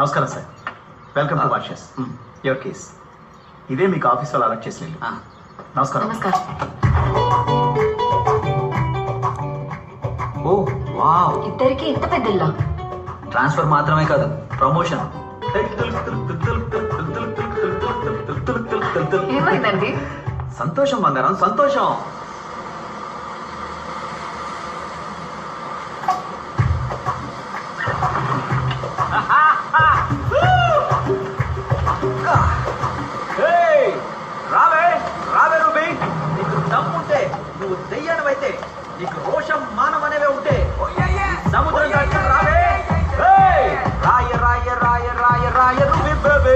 నమస్కారం sir, welcome to washes. Your case ఇదే మీకు ఆఫీస్ వాళ్ళు అలర్ట్ చేసిన. నమస్కారం. నమస్కారం. ఓ వావ్, ఇద్దరికి ఇంత పెద్ద ఇల్లా? ట్రాన్స్ఫర్ మాత్రమే కాదు, ప్రమోషన్. ఏమైందండి? సంతోషం బంగారం, సంతోషం. రావే రావే రూబీ, నీకు దమ్ముంటే, నువ్వు దెయ్యానివైతే, నీకు రోషం మానం అనేవే ఉంటే సముద్రం దాకా రావే. రాయ రాయ రాయ రాయ రాయ రూబీ బేబీ.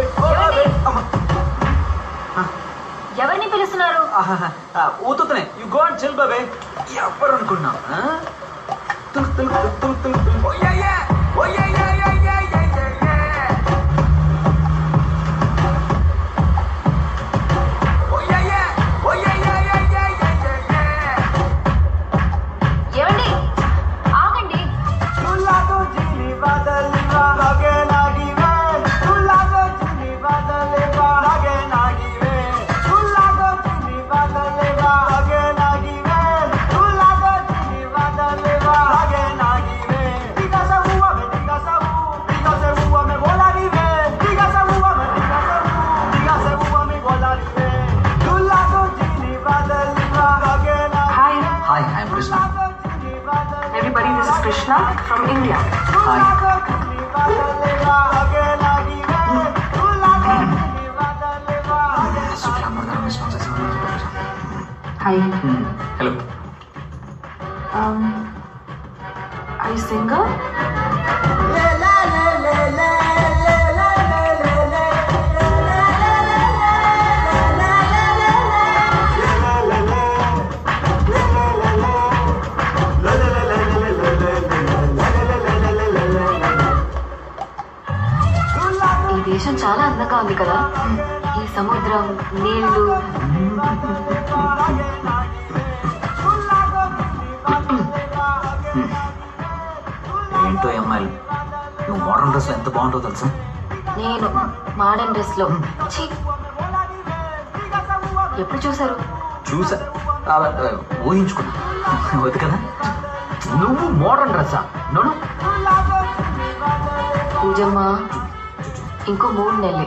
ఎవరిని పిలుస్తున్నారు? ఊతుతనే, you go and chill baby. ఎవరు అనుకున్నా? తుల్ తుల్ తుల్ తుల్ తుల్ తుల్. ఏమండి, ఆగండి. Hi, I'm Krishna. Everybody, this is Krishna from India. Hi. Hi. Hello. Are you singer? ఈ దేశం చాలా అందంగా ఉంది కదా. ఈ సముద్రం, నీళ్లు. ఏంటో అమ్మాయిలు, నువ్వు మోడర్న్ డ్రెస్ లో ఎంత బాగుంటుందో తెలుసా? నేను మోడర్న్ డ్రెస్ లో ఛీ! ఎప్పుడు చూసారు? చూసా, ఊహించుకున్నా. వద్దు కదా. నువ్వు మోడర్న్ డ్రెస్సా? నోను. పూజమ్మ, ఇంకో 3 నెలలే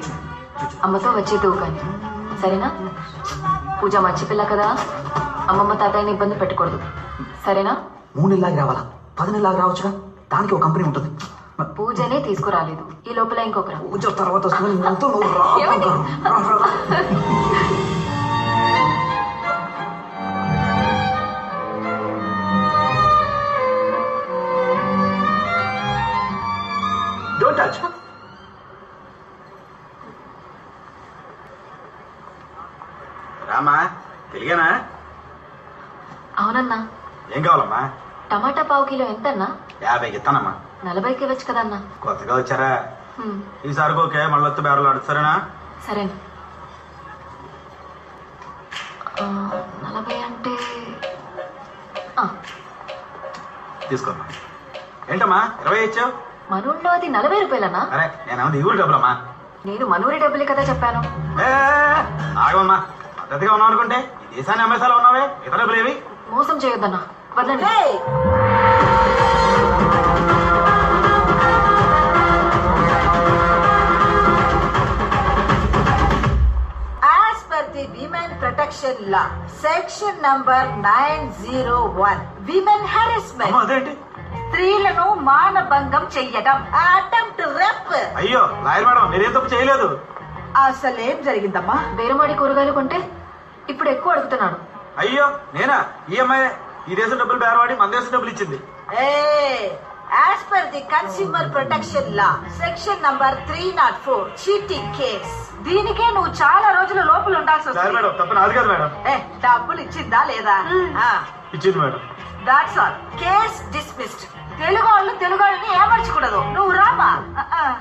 అమ్మతో వచ్చేది కానీ సరేనా? పూజ మంచి పిల్ల కదా, అమ్మమ్మ తాతయ్యని ఇబ్బంది పెట్టకూడదు, సరేనా? 3 నెలలాగా రావాలా? 10 నెలలాగా రావచ్చుగా. దానికి ఒక కంపెనీ ఉంటుంది. పూజనే తీసుకురాలేదు, ఈ లోపల ఇంకొకరు. పూజ తర్వాత వస్తుంది. నువ్వు రా. ఏమండి? Don't touch. రామా, తెలియనా? అవునన్నా. ఏం కావాలమ్మా? టమాటా పావు కిలో ఎంతన్నా? 50 ఇస్తానమ్మా. 40కి ఇవ్వచ్చు కదన్నా. కొత్తగా వచ్చారా? హ్మ్, ఈసారి ఓకే, మళ్ళీ వస్తే బేరలు ఆడుతారేనా? సరేనా. 40 అంటే తీసుకోమ్మా. ఏంటమ్మా 20 ఇచ్చావు? మనూళ్ళో అది 40 రూపాయలన్నా. అరే నేనేమన్నా ఈ ఊరు డబ్బులమ్మా. నేను మనూరి డబ్బులే కదా చెప్పాను. ఆగమమ్మా, పద్ధతిగా ఉన్నావు అనుకుంటే ఈ దేశాన్ని అమ్మేసాలో ఉన్నావే, ఇతర డబ్బులు ఏవి? మోసం చేయొద్దన్నా, వదలండి. As per the Women Protection Law, Section number 901, Women Harassment. అమ్మా అదేంటి? స్త్రీలను మానభంగం చెయ్యడం, అటెంప్ట్ రేప్. అయ్యో లాయర్ మేడం, మీరేం తప్పు చేయలేదు. అసలేం జరిగిందమ్మా? బేరమాడి కూరగాయలు కొంటే ఇప్పుడు ఎక్కువ అడుగుతున్నాడు. అయ్యో నేనా? ఈ అమ్మాయి ఈ దేశం డబ్బులు బేరవాడి మన దేశం డబ్బులు ఇచ్చింది. As per the Consumer Protection Law, Section number 304, cheating case. దీనికే నువ్వు చాలా రోజుల లోపల ఉండాల్సి లాయర్ వస్తుంది. మేడం, తప్ప నాది కాదు మేడం. డబ్బులు ఇచ్చిందా లేదా? ఇచ్చింది madam. That's all. Case dismissed. Telugu వాళ్ళు తెలుగు వాళ్ళని ఏమర్చకూడదు. నువ్వు రామా.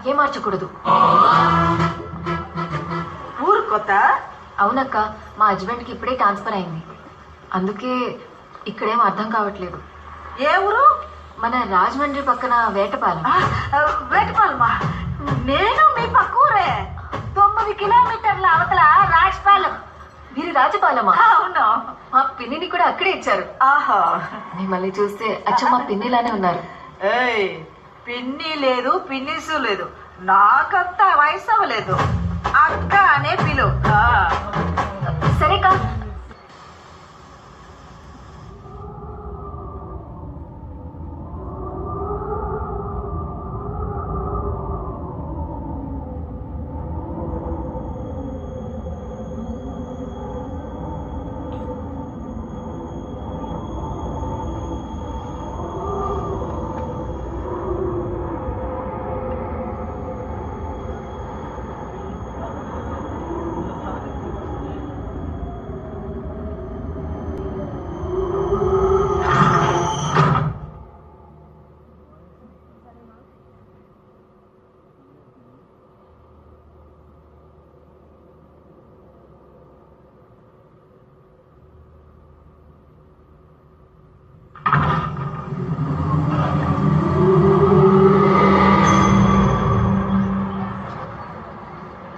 ఏ మార్చకూడదు. ఊరు కొత్త? అవునక్క, మా హస్బెండ్ కి ఇప్పుడే ట్రాన్స్ఫర్ అయింది, అందుకే ఇక్కడేం అర్థం కావట్లేదు. ఏ ఊరు? మన రాజమండ్రి పక్కన వేటపాలెం. వేటపాలమా? నేను మీ పక్కూరే 9 కిలోమీటర్ల అవతల రాజ్పాలెం. మీరు రాజపాలమా? అవును. మా పిన్నిని కూడా అక్కడే ఇచ్చారు. ఆహా, మిమ్మల్ని చూస్తే అచ్చం మా పిన్నిలానే ఉన్నారు. ఏయ్, పిన్ని లేదు పిన్నిసు లేదు, నాకంతా వయసు అవ్వలేదు. అక్క అనే పిలు. సరేకా.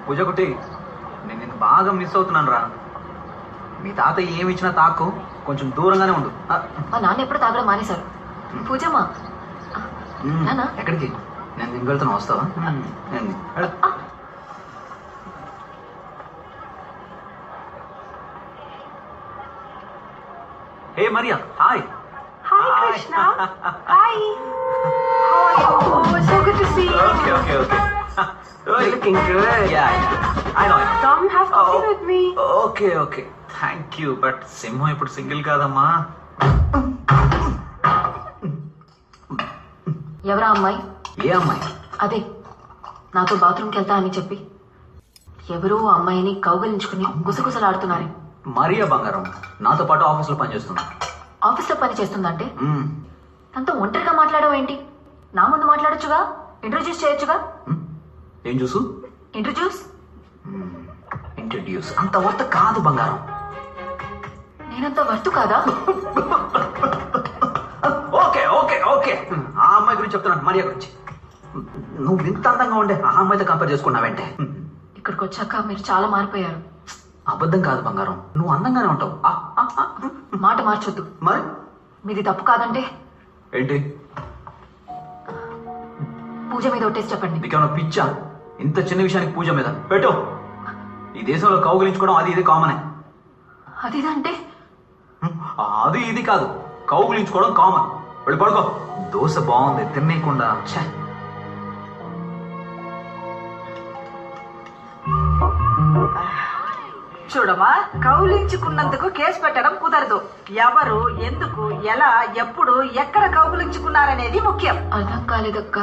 పూజ కుట్టి, నేను నిన్ను బాగా మిస్ అవుతున్నాను రా. మీ తాతయ్య ఏమి ఇచ్చినా తాకు, కొంచెం దూరంగానే ఉండు. మా నాన్న ఎప్పుడు తాగడం మానేశారు. పూజమ్మా నాన్న ఎక్కడికి? నేను దీనికి వెళ్తున్నా, వస్తావా? Hey Maria, hi. Hi Krishna. Hi. How are you? Oh, so good to see you. Okay. You're looking good. Yeah. I know. Come have coffee with me. Okay. Thank you. But సింహం ఇప్పుడు single కాదమ్మా. ఎవరా అమ్మాయి? ఏ అమ్మాయి? అదే నాతో బాత్రూమ్కి వెళ్తా అని చెప్పి ఎవరో అమ్మాయిని కౌగలించుకుని గుసగుసలాడుతున్నారే. మరియా బంగారం నాతో పాటు ఆఫీస్లో పనిచేస్తున్నా. ఆఫీస్లో పని చేస్తుందంటే తనతో ఒంటరిగా మాట్లాడవు ఏంటి? నా ముందు మాట్లాడొచ్చుగా, ఇంట్రొడ్యూస్ చేయొచ్చుగా. ఏం చూసు? ఇంట్రడ్యూస్ అంత వర్త కాదు బంగారం. నేనంత వర్తు కాదా? ఓకే ఆ అమ్మాయి గురించి చెప్తున్నాను, మరియా గురించి. నువ్వు ఇంత అందంగా ఉండే ఆ అమ్మాయితో కంపేర్ చేసుకున్నావంటే. ఇక్కడికి వచ్చాక మీరు చాలా మారిపోయారు. అబద్ధం కాదు బంగారం, నువ్వు అందంగానే ఉంటావు. మాట మార్చొద్దు. మరి మీది తప్పు కాదంటే ఏంటి? పూజ మీద ఒట్టేసి చెప్పండి. నీకేమన్నా పిచ్చా? ఇంత చిన్న విషయానికి పూజ మీద పెట్టు. ఈ దేశంలో కౌగులించుకోవడం అది ఇది కామనే. అదిదంటే అది ఇది కాదు, కౌగులించుకోవడం కామన్. వెళ్ళి పడుకో. దోశ బాగుంది తినేయకుండా. చూడమా, కౌలించుకున్నందుకు కేసు పెట్టడం కుదరదు. ఎవరు, ఎందుకు, ఎలా, ఎప్పుడు, ఎక్కడ కౌగులించుకున్నారనేది ముఖ్యం. అర్థం కాలేదక్క.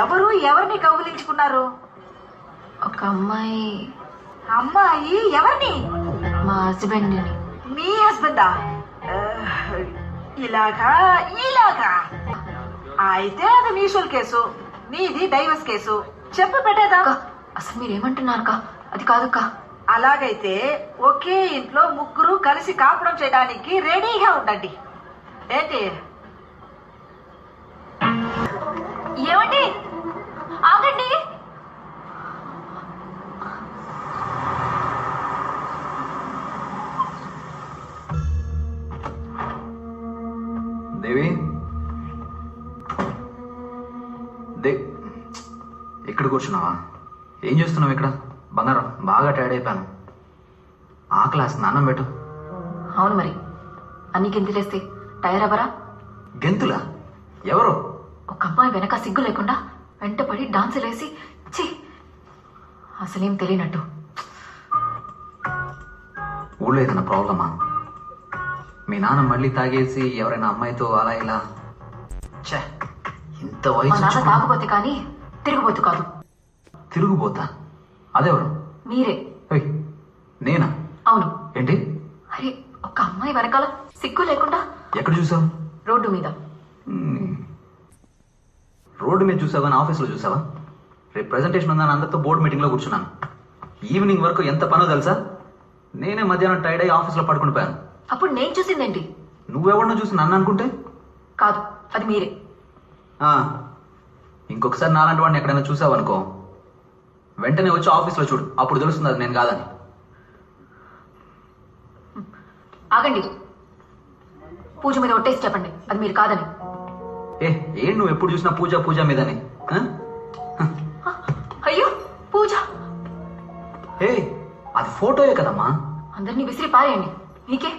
ఎవరు ఎవరిని కౌగులించుకున్నారు? ఒక అమ్మాయి. అమ్మాయి ఎవరిని? మా హస్బెండ్. మీ హస్బెండా? ఇలాగా అయితే అది మ్యూచువల్ కేసు, నీది డైవర్స్ కేసు. చెప్పు పెట్టేదా? అసలు మీరేమంటున్నారక్క? అది కాదక్క. అలాగైతే ఒకే ఇంట్లో ముగ్గురు కలిసి కాపురం చేయడానికి రెడీగా ఉండండి. ఏంటి? ఏమండి ఆగండి. దేవి, ఇక్కడ కూర్చున్నావా? ఏం చేస్తున్నావు ఇక్కడ? బంగారం బాగా టైర్డ్ అయిపోయాను. ఆకలి, స్నానం పెట్టు. అవును మరి, అన్ని గెంతులేస్తే టైర్ అవ్వరా? గెంతులా? ఎవరు? ఒక అమ్మాయి వెనక సిగ్గు లేకుండా వెంటపడి డాన్సులు వేసి ఛీ, అసలేం తెలియనట్టు. ఊళ్ళో ఏదైనా ప్రాబ్లమా? మీ నాన్న మళ్ళీ తాగేసి ఎవరైనా అమ్మాయితో అలా ఇలా? ఇంత మా నాన్న వయసు. తాగపోతే కానీ తిరిగిపోతు కాదు. తిరుగుబోతా? అదెవరు? మీరే. నేనా? అవును. ఏంటి? అరే, ఒక అమ్మాయి వెనకాల సిగ్గు లేకుండా. ఎక్కడ చూసావు? రోడ్డు మీద. రోడ్డు మీద చూసావా? ఆఫీస్లో చూసావా? రేపు ప్రెజెంటేషన్ ఉందని అందరితో బోర్డు మీటింగ్లో కూర్చున్నాను. ఈవినింగ్ వరకు ఎంత పనో తెలుసా? నేనే మధ్యాహ్నం టైర్డ్ అయ్యి ఆఫీస్లో పడుకుని పోయాను. అప్పుడు నేను చూసిందేంటి? నువ్వెవరినో చూసి నన్ను అనుకుంటే? కాదు, అది మీరే. ఇంకొకసారి నాలాంటి వాడిని ఎక్కడైనా చూసావనుకో, వెంటనే వచ్చి ఆఫీస్లో చూడు, అప్పుడు తెలుస్తుంది అది నేను కాదని. ఆగండి. పూజ మీద ఒట్టేసి చెప్పండి అది మీరు కాదని. ఏం నువ్వు ఎప్పుడు చూసినా పూజ పూజ మీదని? అయ్యో పూజ అది ఫోటోయే కదమ్మా. అందరినీ విసిరి పారేయండి, నీకే.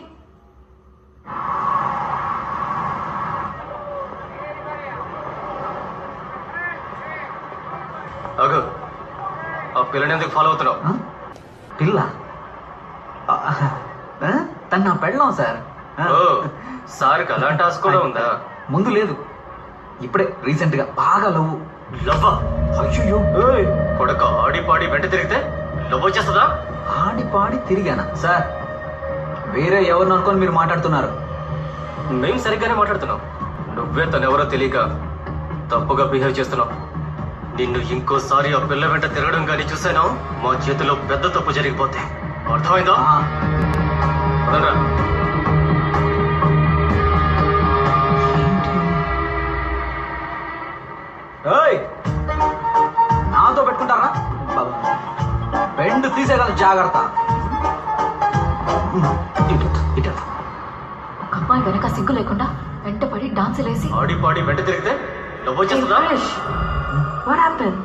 అగో ఆ పిల్లని ఎందుకు ఫాలో అవుతున్నావు? పిల్ల? తను నా పెళ్ళాం సార్. ఓ సార్కి అలాంటి ఆశ కూడా ఉందా? ముందు లేదు, ఇప్పుడే రీసెంట్ గా బాగా లవ్వు. లవ్వా? అయ్యో కొడక ఆడి పాడి వెంట తిరిగితే లవ్ వచ్చేస్తుందా? ఆడి పాడి తిరిగానా సార్? వేరే ఎవరిని అనుకొని మీరు మాట్లాడుతున్నారు. మేము సరిగ్గానే మాట్లాడుతున్నాం. నువ్వే తనెవరో తెలియక తప్పుగా బిహేవ్ చేస్తున్నావు. నిన్ను ఇంకోసారి ఆ పిల్ల వెంట తిరగడం కానీ చూసాను, మా చేతిలో పెద్ద తప్పు జరిగిపోతే. అర్థమైందా? వదలరా. నాతో పెట్టుకుంటారా? బెండ్ తీసేయగల జాగ్రత్త. ఒక అమ్మాయి వెనక సిగ్గు లేకుండా వెంటపడి డాన్సులు వేసి ఆడి పాడి వెంట తిరిగితే లవ్ వచ్చేస్తుందా? What happened?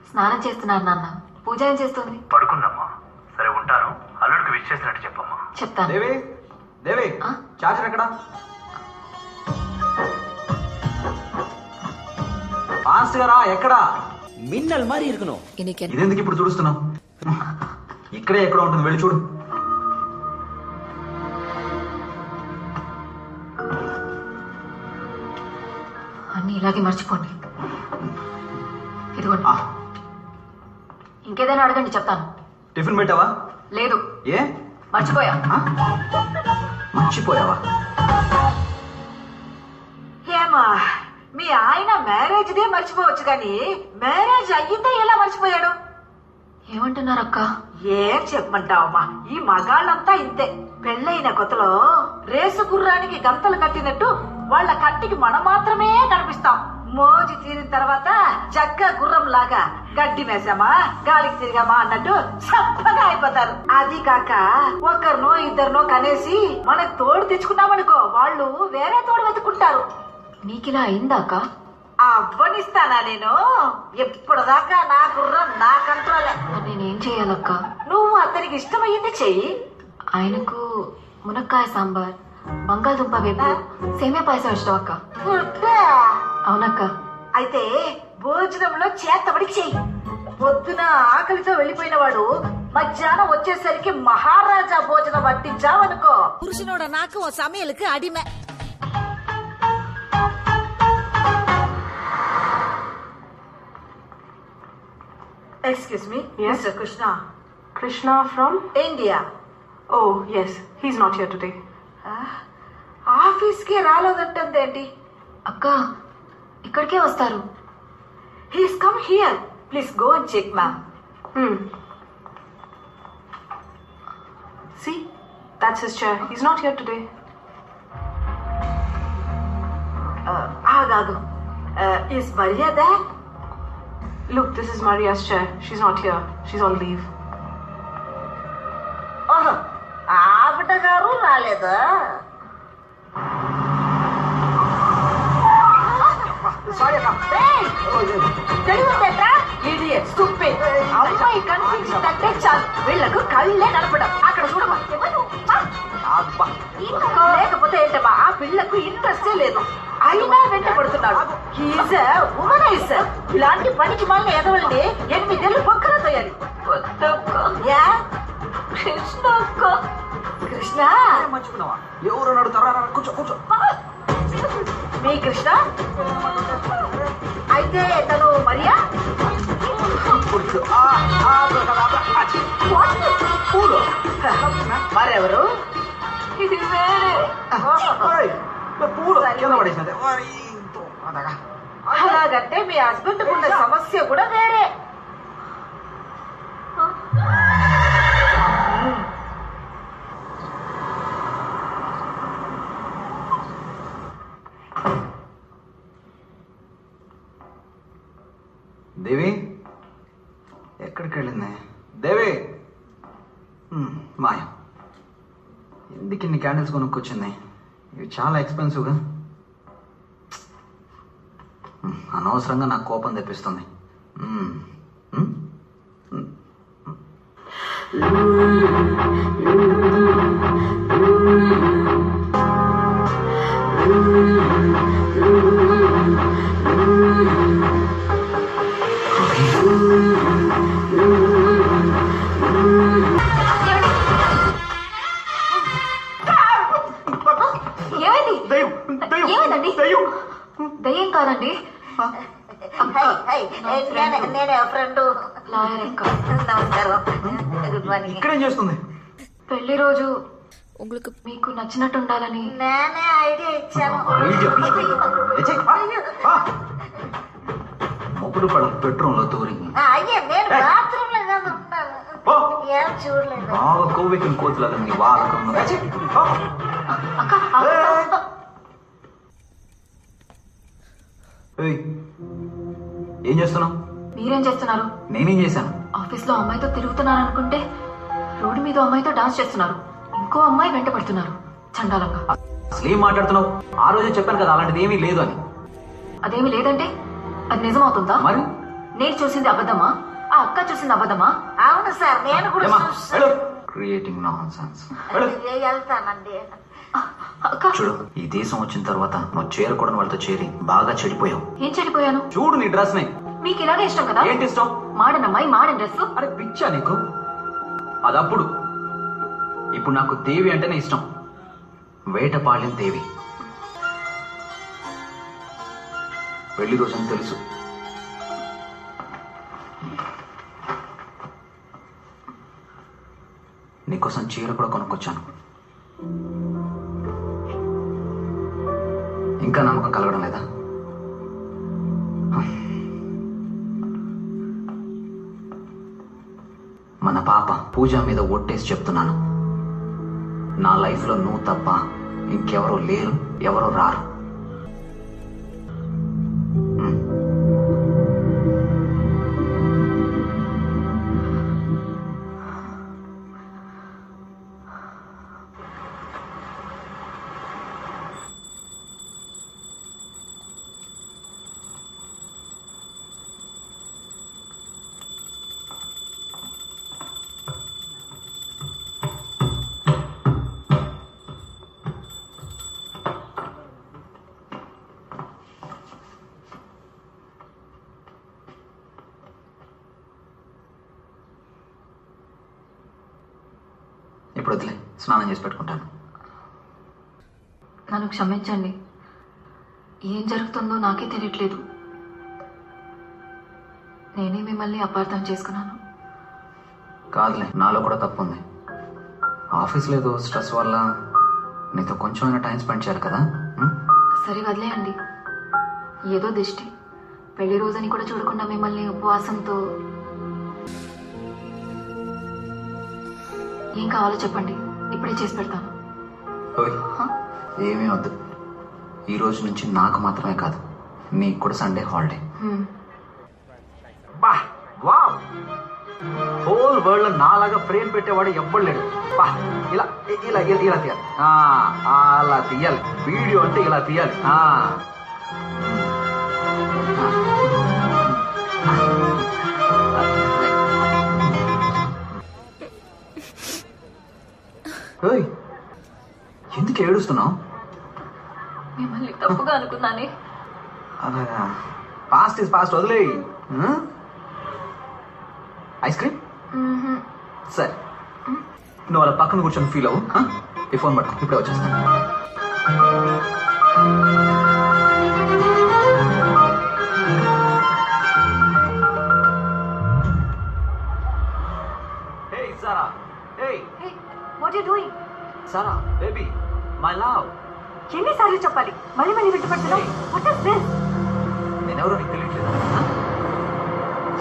స్నానం చేస్తున్నారు నాన్న. పూజ ఏం చేస్తుంది? పడుకుందమ్మా. సరే ఉంటాను. అల్లుడికి విష్ చేసినట్టు చెప్పమ్మా. చెప్తాను. దేవి దేవి చార్జర్ ఎక్కడ? ఫాస్ట్ గా రా. ఎక్కడా? మిన్నల్ మారి ఇరుకును. ఇదెందుకు ఇప్పుడు చూస్తున్నావు? ఇక్కడే ఎక్కడ ఉంటుంది, వెళ్ళి చూడు. అన్ని ఇలాగే మర్చిపోండి. ఇదిగోండి. ఇంకేదైనా అడగండి, చెప్తాను. టిఫిన్ పెట్టావా? లేదు. ఏ? మర్చిపోయా. మర్చిపోయావా? ఏమా మీ ఆయన మ్యారేజ్ డే మర్చిపోవచ్చు కానీ మ్యారేజ్ అయ్యిందే ఎలా మర్చిపోయాడు? ఏమంటున్నారక్క? ఏం చెప్పమంటావమ్మా, ఈ మగాళ్ళంతా ఇంతే. పెళ్ళైన కొత్తలో రేసు గుర్రానికి గంతలు కట్టినట్టు వాళ్ళ కంటికి మనం మాత్రమే కనిపిస్తాం. మోజు తీరిన తర్వాత చక్క గుర్రం లాగా గడ్డి మేసామా గాలికి తిరిగామా అన్నట్టు చప్పగా అయిపోతారు. అది కాక ఒకరినో ఇద్దరినో కనేసి మనకు తోడు తెచ్చుకున్నామనుకో, వాళ్ళు వేరే తోడు వెతుకుంటారు. నీకిలా అయిందాక? అవ్వనిస్తానా నేను? ఎప్పటిదాకా నా గుర్రం నా కంట్రోలే. నేనేం చెయ్యాలక్క? నువ్వు అతనికి ఇష్టమయ్యింది చెయ్యి. ఆయనకు మునక్కాయ సాంబార్, బంగాళదుంప వేపు, సేమియా పాయసం ఇష్టం అక్క. అవునక్క. అయితే భోజనంలో చేతబడి చెయ్యి. పొద్దున ఆకలితో వెళ్ళిపోయిన వాడు మధ్యాహ్నం వచ్చేసరికి మహారాజా భోజనం వడ్డించావనుకో, పురుషనోட నాకు ఓ సமையலுக்கு అడిమే. Excuse me, Yes? Mr. Krishna. Krishna from? India. Oh, yes. He's not here today. ఆఫీస్కి రాలేదంటేంటి? అక్క ఇక్కడికే వస్తారు. He's come here. Please go and check, ma'am. See? That's his chair. He's not here today. ఆగాగు. Is Maria there? Look, this is Maria's chair. She's not here. She's on leave. ఓహో ఆవిడ గారు రాలేదా? తెలియదేట్రా idiot stupid. అమ్మాయి కనిపించిందంటే చాలు వీళ్ళకు కళ్ళే కనపడం. అక్కడ చూడమా లేకపోతే ఏంటమ్మా ఆ పిల్లకు ఇంట్రెస్టే లేదు. అయినా వెంట పడుతున్నాడు. ఉమనైజర్ ఇలాంటి పనికి మళ్ళీ ఎదవల్ని 8 ఏళ్ళు పక్కన తయారు. కృష్ణ మర్చిపోయినావా? ఎవరు నడుతారా? కూర్చో కూర్చో. మీ కృష్ణ అయితే తను మరియా? మరెవరు? ఇది వేరే. పూలు కింద పడేసినది. అలాగంటే మీ హస్బెండ్ ఉన్న సమస్య కూడా వేరే. దేవి ఎక్కడికి వెళ్ళింది? దేవి మాయ ఎందుకు ఇన్ని క్యాండిల్స్ కొనుక్కొచ్చింది? ఇవి చాలా ఎక్స్పెన్సివ్గా. అనవసరంగా నాకు కోపం తెప్పిస్తుంది. ఏమైందండి? దయ్యం కాదండి, నేనే ఫ్రెండ్. లాయర్ అక్క. నమస్కారం. Good morning. ఇక్కడేం చేస్తుంది? పెళ్లి రోజు మీకు నచ్చినట్టు ఉండాలని నేనే ఐడియా ఇచ్చాను. మొప్పుడు పడ పెట్రోల్ లో తూరి అయ్యే నేను బాత్రూమ్ లో కదా ఉంటాను. ఏం చూడలేదు. బాగా కోవికిన కోతులాగా నీ వాడకం. ఏం చేస్తున్నావు? మీరేం చేస్తున్నారు? నేనేం చేశాను? ఆఫీస్ లో అమ్మాయితో తిరుగుతున్నారు అనుకుంటే రోడ్డు మీద అమ్మాయితో డాన్స్ చేస్తున్నారు. ఇంకో అమ్మాయి వెంట పడుతున్నారు చండాలంగా. అసలు ఏం మాట్లాడుతున్నావు? ఆ రోజే చెప్పాను కదా అలాంటిది ఏమీ లేదు అని. అదేమి లేదంటే అది నిజమవుతుందా? మరి నేను చూసింది అబద్ధమా? ఆ అక్క చూసింది అబద్ధమా? అవును సార్, నేను కూడా క్రియేటింగ్ నాన్సెన్స్. వెళ్తానండి. అక్క చూడు, ఈ దేశం వచ్చిన తర్వాత నువ్వు చేరకూడని వాళ్ళతో చేరి బాగా చెడిపోయావు. ఏం చెడిపోయాను? చూడు నీ డ్రెస్ ని. మీకు ఇలాగే ఇష్టం కదా? ఏంటి ఇష్టం? మాడన్ అమ్మాయి మాడన్ డ్రెస్. అరే పిచ్చా నీకు? అదప్పుడు. ఇప్పుడు నాకు దేవి అంటేనే ఇష్టం. వేటపాళెం దేవి. పెళ్లి రోజని తెలుసు. నీకోసం చీర కూడా కొనుక్కొచ్చాను. ఇంకా నమ్మకం కలగడం లేదా? మన పాప పూజ మీద ఒట్టేసి చెప్తున్నాను, నా లైఫ్ లో నువ్వు తప్ప ఇంకెవరో లేరు, ఎవరో రారు. ఇప్పుడు వదిలే, స్నానం చేసి పెట్టుకుంటాను. నన్ను క్షమించండి. ఏం జరుగుతుందో నాకే తెలియట్లేదు. నేనే మిమ్మల్ని అపార్థం చేసుకున్నాను. కాదులే, నాలో కూడా తప్పు ఉంది. ఆఫీస్ లేదు, స్ట్రెస్ వల్ల నీతో కొంచెమైనా టైం స్పెండ్ చేయాలి కదా. సరే వదిలేయండి. ఏదో దిష్టి. పెళ్లి రోజని కూడా చూడకుండా మిమ్మల్ని ఉపవాసంతో. ఏం కావాలో చెప్పండి, ఇప్పుడే చేసి పెడతాను. ఏమీ వద్దు. ఈ రోజు నుంచి నాకు మాత్రమే కాదు, నీకు కూడా Sunday holiday. Wow, whole world లో నాలాగా ఫ్రేమ్ పెట్టేవాడు ఎవ్వడు లేడు. బా, ఇలా ఇలా ఇలా ఇలా తీయాలి. అలా తీయాలి. వీడియో అంటే ఇలా తీయాలి. ఎందుకు ఏడుస్తున్నావు? మిమ్మల్ని తప్పుగా అనుకున్నానే. అలాగా, పాస్ట్ ఇస్ పాస్ట్, వదిలే. ఐస్ క్రీమ్ సరే, నువ్వు అలా పక్కన కూర్చొని ఫీల్ అవ్వు. ఈ ఫోన్ పట్టుకో, ఇప్పుడే వచ్చేస్తాను. Hey Sarah, hey Hey, what are you doing? Sarah, baby, my love. ఎన్నిసార్లు చెప్పాలి? మళ్ళీ మళ్ళీ వింటపడుతున్నావు. What is this? నేనెవరో నీకు తెలియట్లేదా?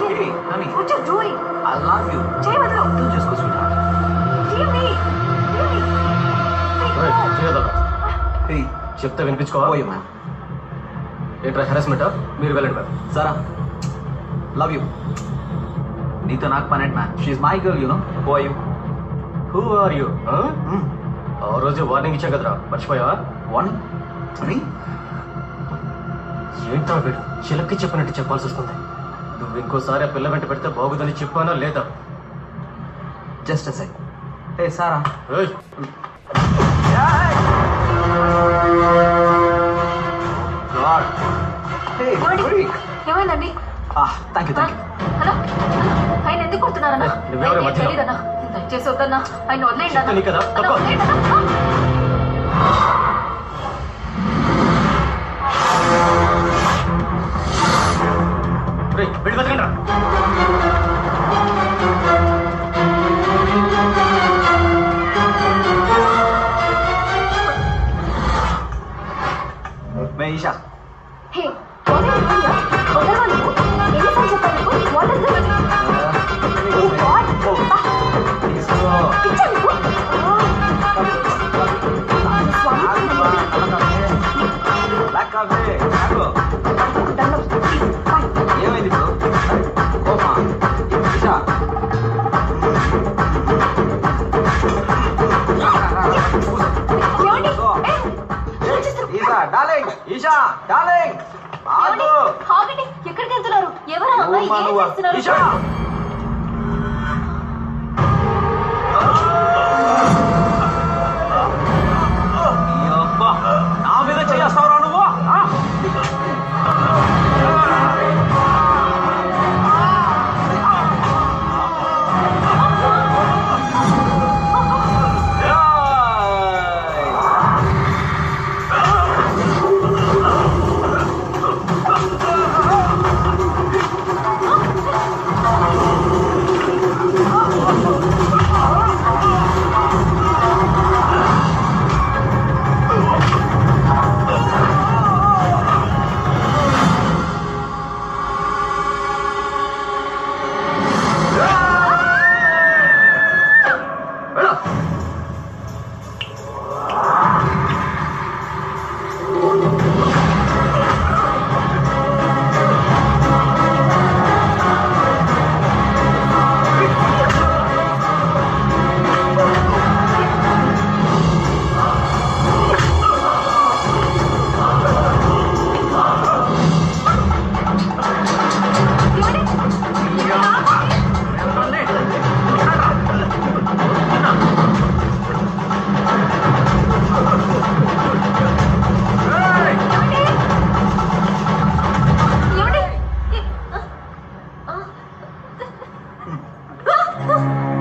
Hey, honey, What are you doing? I love you. చేయి వదలు. అర్థం చేసుకో sweetheart. Leave me. Leave me. Hey, no. Hey, చెప్తే వినిపించుకోవా? పోయే మ్యామ్. ఏంట్రా హెరాస్మెంటా? మీరు వెళ్ళండి మ్యామ్. Sarah, love you. నీతో నాకు పని ఏంటి ma'am? She's my girl, you know. Who are you? Who are you? ఆ రోజు వార్నింగ్ ఇచ్చాం కదరా, మర్చిపోయావా? వన్ అని ఏంట్రా వీడు చిలక్కి చెప్పినట్టు చెప్పాల్సి వస్తుంది. నువ్వు ఇంకోసారి ఆ పిల్ల వెంట పెడితే బాగుదని చెప్పానా లేదా? Just a sec. Hey Sara. ఏయ్, గాడ్. Hey freak. ఏమైందండి? Thank you. హలో, ఆయన ఎందుకు కొడుతున్నారన్నా? నువ్వెవరు మధ్యలో? తెలీదన్నా, దయచేసి వద్దన్నా, ఆయన వదిలేయండి అన్నా. చెప్తాను కదా, అన్నా, తక్కువ. వదిలేయండి అన్నా. రేయ్, వెళ్ళి బతకండ్రా. మే ఈషా. హే, what are you doing here? వదలవా నువ్వు? ఎన్నిసార్లు చెప్పాను నీకు? What is this? Oh God! పిచ్చా నీకు? ఏమైంది ఇప్పుడు? కోపమా? ఈషా. ఏమండి? ఈషా డార్లింగ్, ఈషా డార్లింగ్, ఆగు. ఆగండి, ఎక్కడికి వెళ్తున్నారు? ఎవరు ఆ అమ్మాయి? ఏం చేస్తున్నారు? ఈషా. నా మీద చేస్తావురా నువ్వు?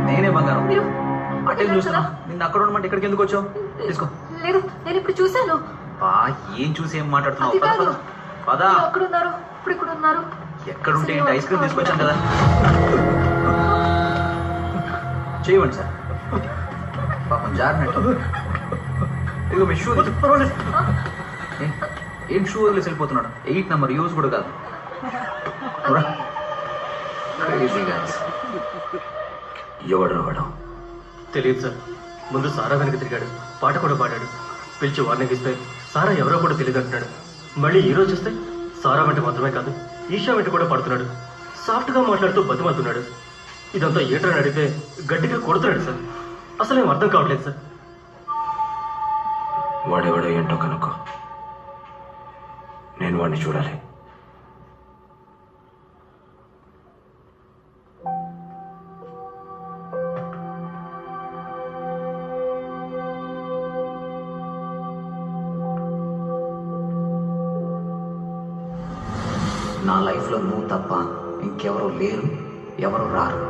నేనే బంగారం. అటే చూస్తున్నా. నిన్న అక్కడ ఉండమంటే ఇక్కడికి ఎందుకు వచ్చావు? తీసుకో. లేదు, నేను ఇప్పుడు చూశాను. ఏం చూసి ఏం మాట్లాడుతున్నావు? అది కాదు. పదా. మీరు అక్కడున్నారు, ఇప్పుడు ఇక్కడ ఉన్నారు. ఎక్కడుంటే ఏంటి? ఐస్ క్రీమ్ తీసుకొచ్చాను కదా. చేయవండి సార్, పాపం జారినట్టు. ఇదిగో మీ షూ. ఏం షూ వదిలేసి వెళ్ళిపోతున్నాడు? 8 నెంబర్ యూజ్ కూడా కాదు. ఎవడు వాడు? తెలియదు సార్. ముందు సారా వెనక తిరిగాడు, పాట కూడా పాడాడు. పిలిచి వార్నింగ్ ఇస్తే సారా ఎవరో కూడా తెలియదు అంటున్నాడు. మళ్ళీ ఈ రోజు చూస్తే సారా వెంట మాత్రమే కాదు, ఈషా వెంట కూడా పడుతున్నాడు. సాఫ్ట్గా మాట్లాడుతూ బతిమాలుతున్నాడు. ఇదంతా ఏటని అడిగితే గట్టిగా కొడుతున్నాడు సార్. అసలు ఏం అర్థం కావట్లేదు సార్. వాడెవడో ఏంటో కనుక్కో. నేను వాడిని చూడాలి. నా లైఫ్లో నువ్వు తప్ప ఇంకెవరూ లేరు, ఎవరు రారు.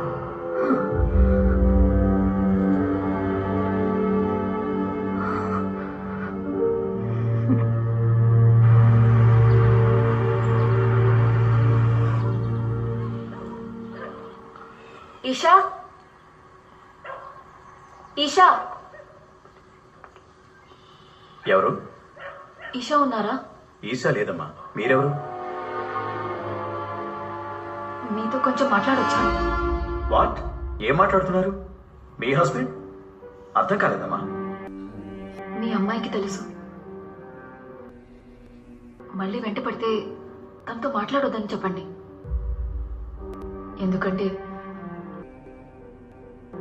ఈషా, ఈషా, ఎవరు? ఈషా ఉన్నారా? ఈషా లేదమ్మా. మీరెవరు? మీతో కొంచెం మాట్లాడొచ్చా? వాట్? ఏం మాట్లాడుతున్నారు? మీ హస్బెండ్? అర్థం కాలేదమ్మా. మీ అమ్మాయికి తెలుసు. మళ్ళీ వెంట పడితే తనతో మాట్లాడొద్దని చెప్పండి. ఎందుకంటే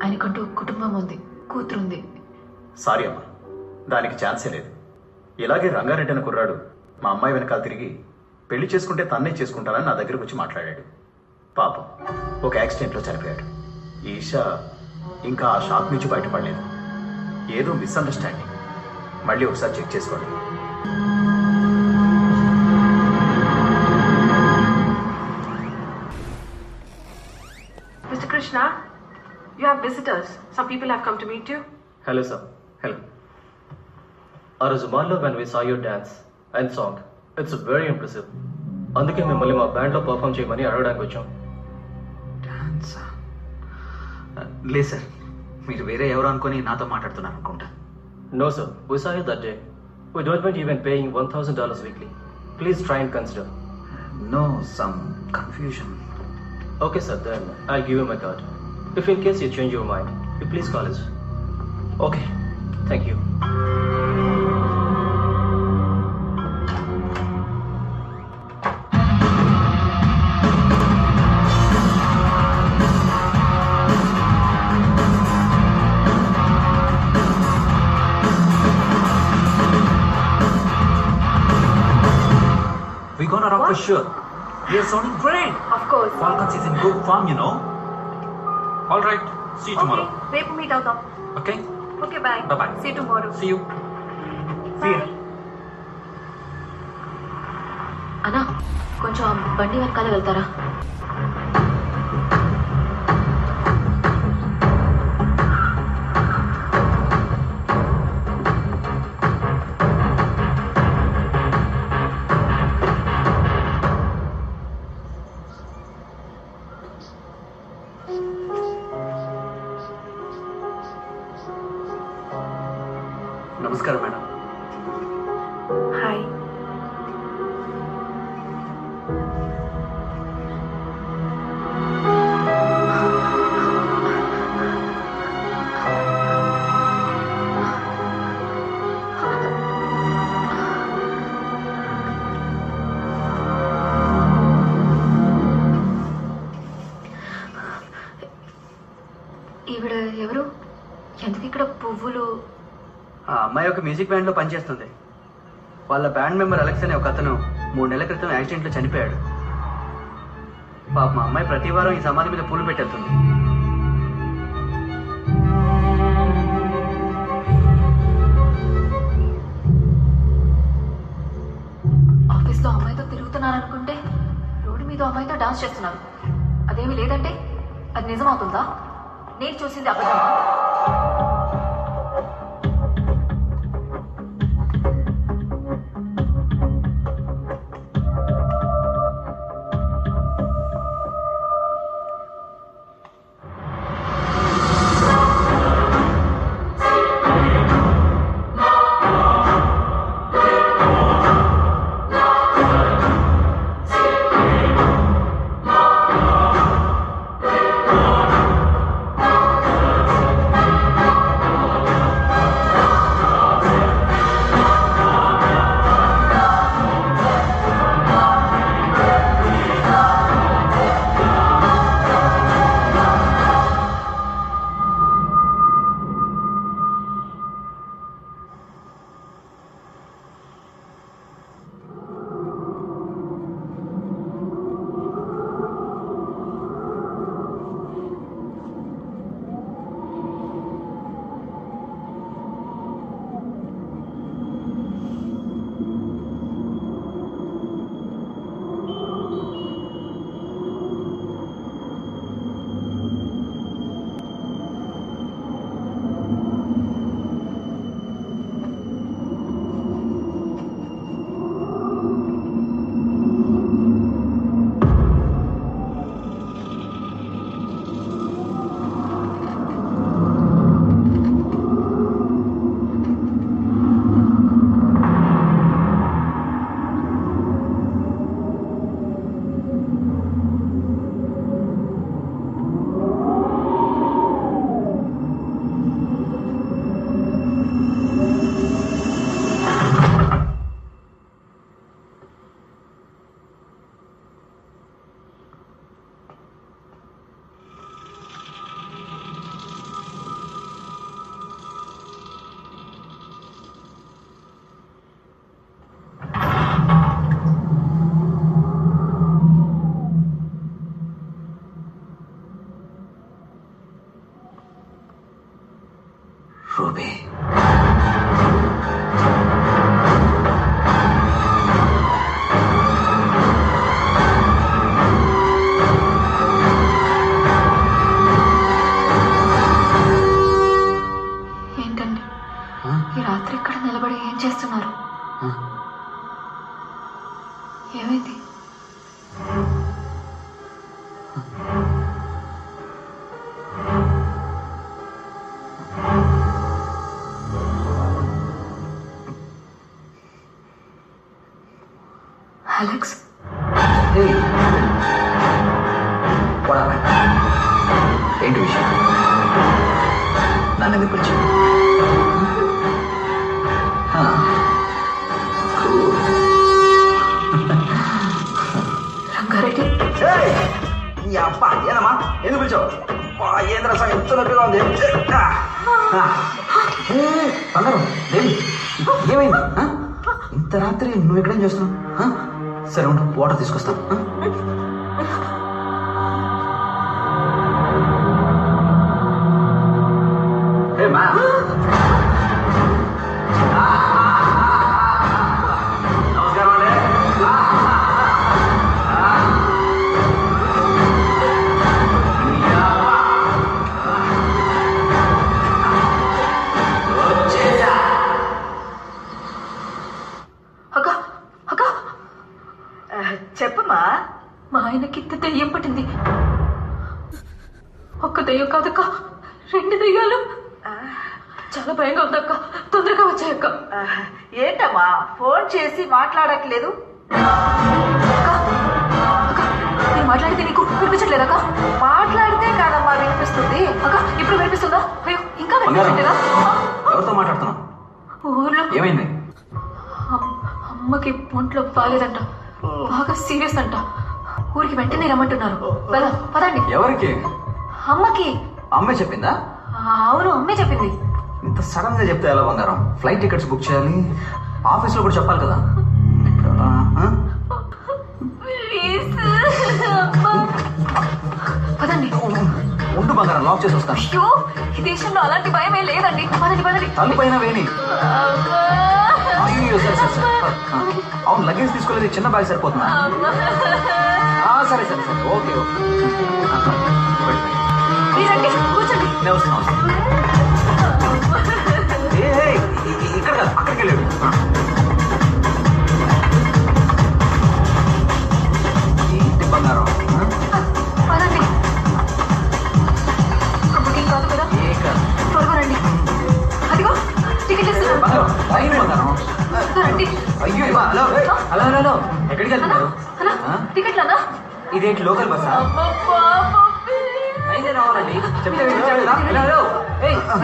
ఆయనకంటూ కుటుంబం ఉంది, కూతురుంది. సారీ అమ్మా, దానికి ఛాన్సే లేదు. ఇలాగే రంగారెడ్డి అనే కుర్రాడు మా అమ్మాయి వెనకాల తిరిగి పెళ్లి చేసుకుంటే తన్నే చేసుకుంటానని నా దగ్గరకు వచ్చి మాట్లాడాడు. పాపం ఒక యాక్సిడెంట్లో చనిపోయాడు. ఈషా ఇంకా ఆ షాక్ నుంచి బయటపడలేదు. ఏదో మిస్అండర్స్టాండింగ్. మళ్ళీ ఒకసారి చెక్ చేసుకోండి. Mr. Krishna, you have visitors. Some people have come to meet you. Hello sir. Hello. ఆ రోజు మాల్లో when we saw your dance and song, it's very impressive. అందుకే మిమ్మల్ని మా బ్యాండ్లో పర్ఫామ్ చేయమని అడగడానికి వచ్చాం. డాన్సా? లేదు సార్, మీరు వేరే ఎవరు అనుకొని నాతో మాట్లాడుతున్నారు అనుకుంటా. No sir, we saw you that day. We don't mind even paying $1,000 weekly. Please try and consider. No, some confusion. Okay sir, then I'll give you my card. If in case you change your mind, you please call us. Okay. Thank you. We gonna rock for sure. We are sounding great. Of course. Falcons is in good form, you know. All right. See you tomorrow. రేపు meet అవుతాం. Okay? Okay, bye. Bye-bye. See tomorrow. See you. See ya. అన్నా, కొంచెం బండి వెనకాల వెళ్తారా? నమస్కారం madam. Hi. ఈవిడ ఎవరు? ఎందుకు ఇక్కడ పువ్వులు? ఆ అమ్మాయి ఒక మ్యూజిక్ బ్యాండ్లో పనిచేస్తుంది. వాళ్ళ బ్యాండ్ మెంబర్ అలెక్స్ అనే ఒక అతను 3 నెలల క్రితం యాక్సిడెంట్లో చనిపోయాడు. పాప మా అమ్మాయి ప్రతి వారం ఈ సమాధి మీద పూలు పెట్టేస్తుంది. ఆఫీస్లో అమ్మాయితో తిరుగుతున్నారు అనుకుంటే రోడ్డు మీద అమ్మాయితో డాన్స్ చేస్తున్నారు. అదేమీ లేదంటే అది నిజమవుతుందా? నేను చూసింది అబద్ధమా? రూబీ ఏంటండి ఈ రాత్రి ఇక్కడ నిలబడి ఏం చేస్తున్నారు? ఏమైంది? అలెక్స్, ఏంటి విషయం? నన్ను ఎందుకు పిలిచావు? రంగారెడ్డి, అబ్బా ఏనమ్మా ఎందుకు పిలిచావు? ఏంద్ర సార్ ఎంత నొప్పిగా ఉంది. బంగారం దేవి ఏమైంది? ఇంత రాత్రి నువ్వు ఎక్కడేం చేస్తున్నావు? సరే ఉండు, వాటర్ తీసుకొస్తాను. నమస్కారం అండి. అక్క అక్క, చెప్పమ్మా. మా ఆయనకి ఇంత దెయ్యం పట్టింది. ఒక్క దెయ్యం కాదక్క, 2 దెయ్యాలు. చాలా భయంగా ఉందక్క, తొందరగా వచ్చాయక్క. ఏంటమ్మా ఫోన్ చేసి మాట్లాడట్లేదు? అక్క, నేను మాట్లాడితే నీకు వినిపించట్లేదక్క? మాట్లాడితే కాదమ్మా వినిపిస్తుంది. అక్క, ఇప్పుడు వినిపిస్తుందా? అయ్యో, ఇంకా వినిపించట్లేదా? ఎవరితో మాట్లాడుతున్నావు? ఊర్లో ఏమైంది? అమ్మకి ఒంట్లో బాగాలేదంట, బాగా సీరియస్ అంట. ఊరికి వెంటనే రమ్మంటున్నారు. పదండి. ఎవరికి? అమ్మకి. అమ్మే చెప్పిందా? అవును, అమ్మే చెప్పింది. ఇంత సడన్ గా చెప్తే ఎలా బంగారం? ఫ్లైట్ టికెట్స్ బుక్ చేయాలి, ఆఫీస్ లో కూడా చెప్పాలి కదా. పదండి. ఉండు బంగారం, లాక్ చేసి వస్తాను. అయ్యో, ఈ దేశంలో అలాంటి భయమే లేదండి. పదండి పదండి. తల్లి పైన వేణి. అయ్యో సరే సరే సరే. అవును, లగేజ్ తీసుకోలేదు, చిన్న బ్యాగ్ సరిపోతుందా? సరే సరే సరే, ఓకే ఓకే. మీరండి, కూర్చోండి. నేను వస్తున్నా. ఇక్కడ కాదు, అక్కడికి వెళ్ళాడు. ఏంటి బంగారం? పదండి. బుకింగ్ కాదు కదా? ఏ కాదు. త్వరగా రండి. అదిగో టికెట్ ఇస్తున్నాను. బంగారం లైన్ బంగారం. రండి. అయ్యో హలో హలో హలో హలో, ఎక్కడికి వెళ్తున్నారు? టికెట్లు అన్నా? ఇదేంటి లోకల్ బస్సా? అయితే రావాలండి. చెప్తే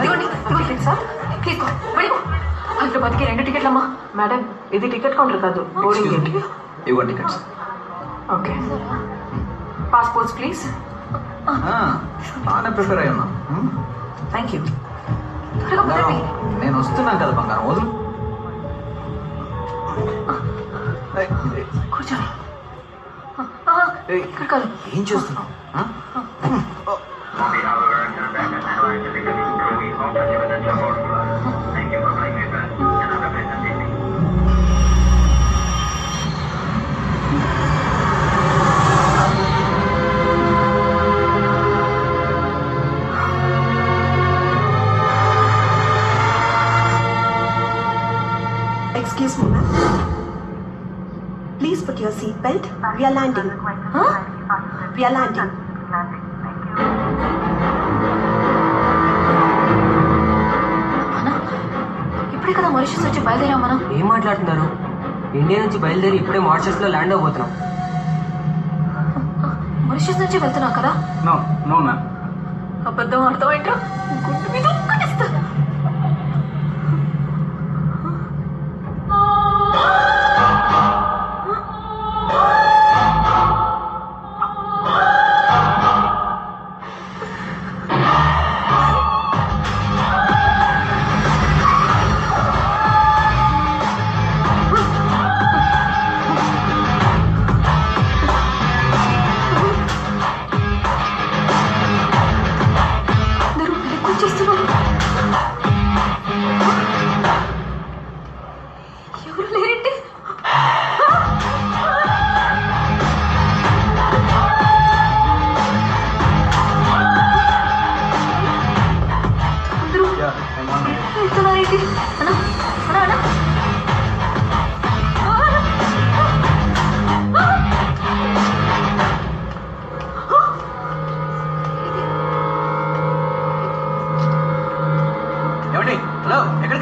ఇదిగోండి, టికెట్ సార్. తీసుకో, వెళ్ళిపో. హైదరాబాద్కి 2 టికెట్లమ్మా. మేడం, ఇది టికెట్ కౌంటర్ కాదు, బోర్డింగ్ గేట్. ఇవ్వండి టికెట్స్. Okay, passports please. బాగానే ప్రిపేర్ అయ్యి ఉన్నా. Thank you. త్వరగా పదండి. నేను వస్తున్నాను కదా బంగారం, వదులు. కూర్చోండి. ఇక్కడ కాదు. ఏం చేస్తున్నావు? Excuse me, ma'am. Please put your seat belt. We are landing. Huh? We are landing. ఇప్పుడే కదా మారిషస్ వచ్చి బయలుదేరాం మనం. ఏం మాట్లాడుతున్నారు? ఇండియా నుంచి బయలుదేరి ఇప్పుడే మారిషస్ లో ల్యాండ్ అవబోతున్నాం. మారిషస్ నుంచి వెళ్తున్నాం కదా? No no ma'am. అబద్ధం అర్థమైంట్రా? గుడ్డు మీద ఒక్కటిస్తా. అందరూ ఎక్కువ చేస్తున్నారు.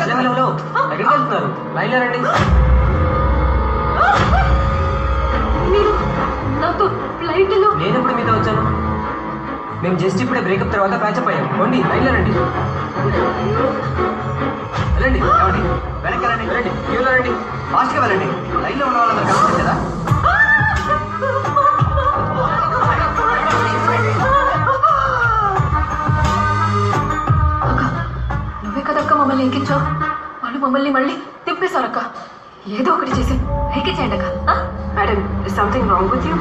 ఎక్కడికి వెళ్తున్నారు? లైన్లో రండి. మీరు నాతో ఫ్లైట్లో నేను ఎప్పుడు మీతో వచ్చాను? మేము జస్ట్ ఇప్పుడే బ్రేకప్ తర్వాత ప్యాచప్ అయ్యాం. పోండి, లైన్లో రండి. వెళ్ళండి. వెనక్కి రండి. వెళ్ళండి, క్యూలో రండి. ఫాస్ట్గా వెళ్ళండి. లైన్లో ఉన్న వాళ్ళందరూ కనిపించదు కదా. నువ్వే కదక్క మమ్మల్ని ఎక్కించావు. వాళ్ళు మమ్మల్ని మళ్ళీ తిప్పేశారక్క. ఏదో ఒకటి చేసి ఎక్కించేయండి అక్క. Madam, is something wrong with you?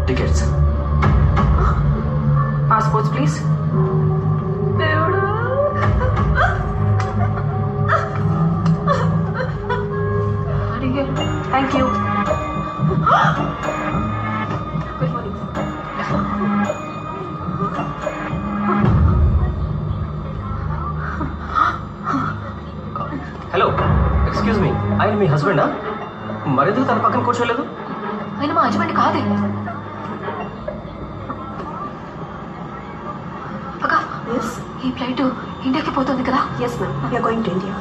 Tickets. Passports, please. Thank you. Good morning. Hello, excuse me, ఆయన మీ హస్బెండా? మరెందుకు తన పక్కన కూర్చోలేదు? ఆయన మా హస్బెండ్ కాదే. అక్క, ఈ ఫ్లైట్ ఇండియాకి పోతుంది కదా? Yes, ma'am. We are going to India.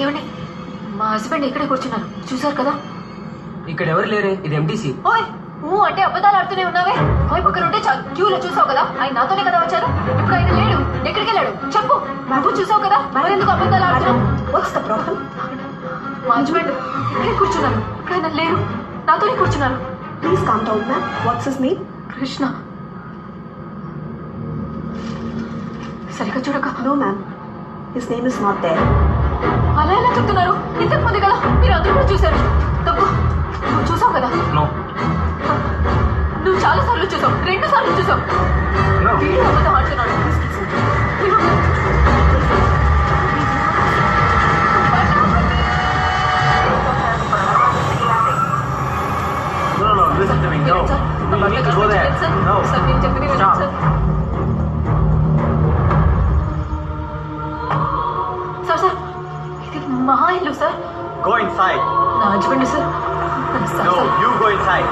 ఏమండి, మా హస్బెండ్ ఇక్కడే కూర్చున్నారు, చూసారు కదా? ఇక్కడ ఎవరు లేరే, ఇది ఎంటీసీ. ఓయ్, అంటే అబద్ధాలు ఆడుతూనే ఉన్నావే. ఓయ్, పక్కన ఉంటే క్యూలో చూసావు కదా, ఆయన నాతోనే కదా వచ్చారు. ఇప్పుడు ఆయన లేడు, ఎక్కడికి వెళ్ళాడు చెప్పు. నువ్వు చూసావు కదా, మరెందుకు అబద్ధాలు ఆడుతున్నావు? What's the problem? మా హస్బెండ్ ఇక్కడే కూర్చున్నారు, ఇప్పుడు ఆయన లేరు, నాతోనే కూర్చున్నారు. Please calm down, ma'am. What's his name? Krishna. సరిగ్గా చూడక. No, ma'am. His name is not there. అలా ఎలా చెప్తున్నారు? ఇంతకు ముందు కదా మీరు అందరూ కూడా చూశారు. తప్పు, నువ్వు చూసావు కదా? నువ్వు చాలా సార్లు చూసావు, 2 సార్లు చూసావు. వీడు అబద్ధం ఆడుతున్నాడు. సార్ సార్, ఇది మా ఇల్లు సార్. Go inside. నా husband sir. No, you go inside.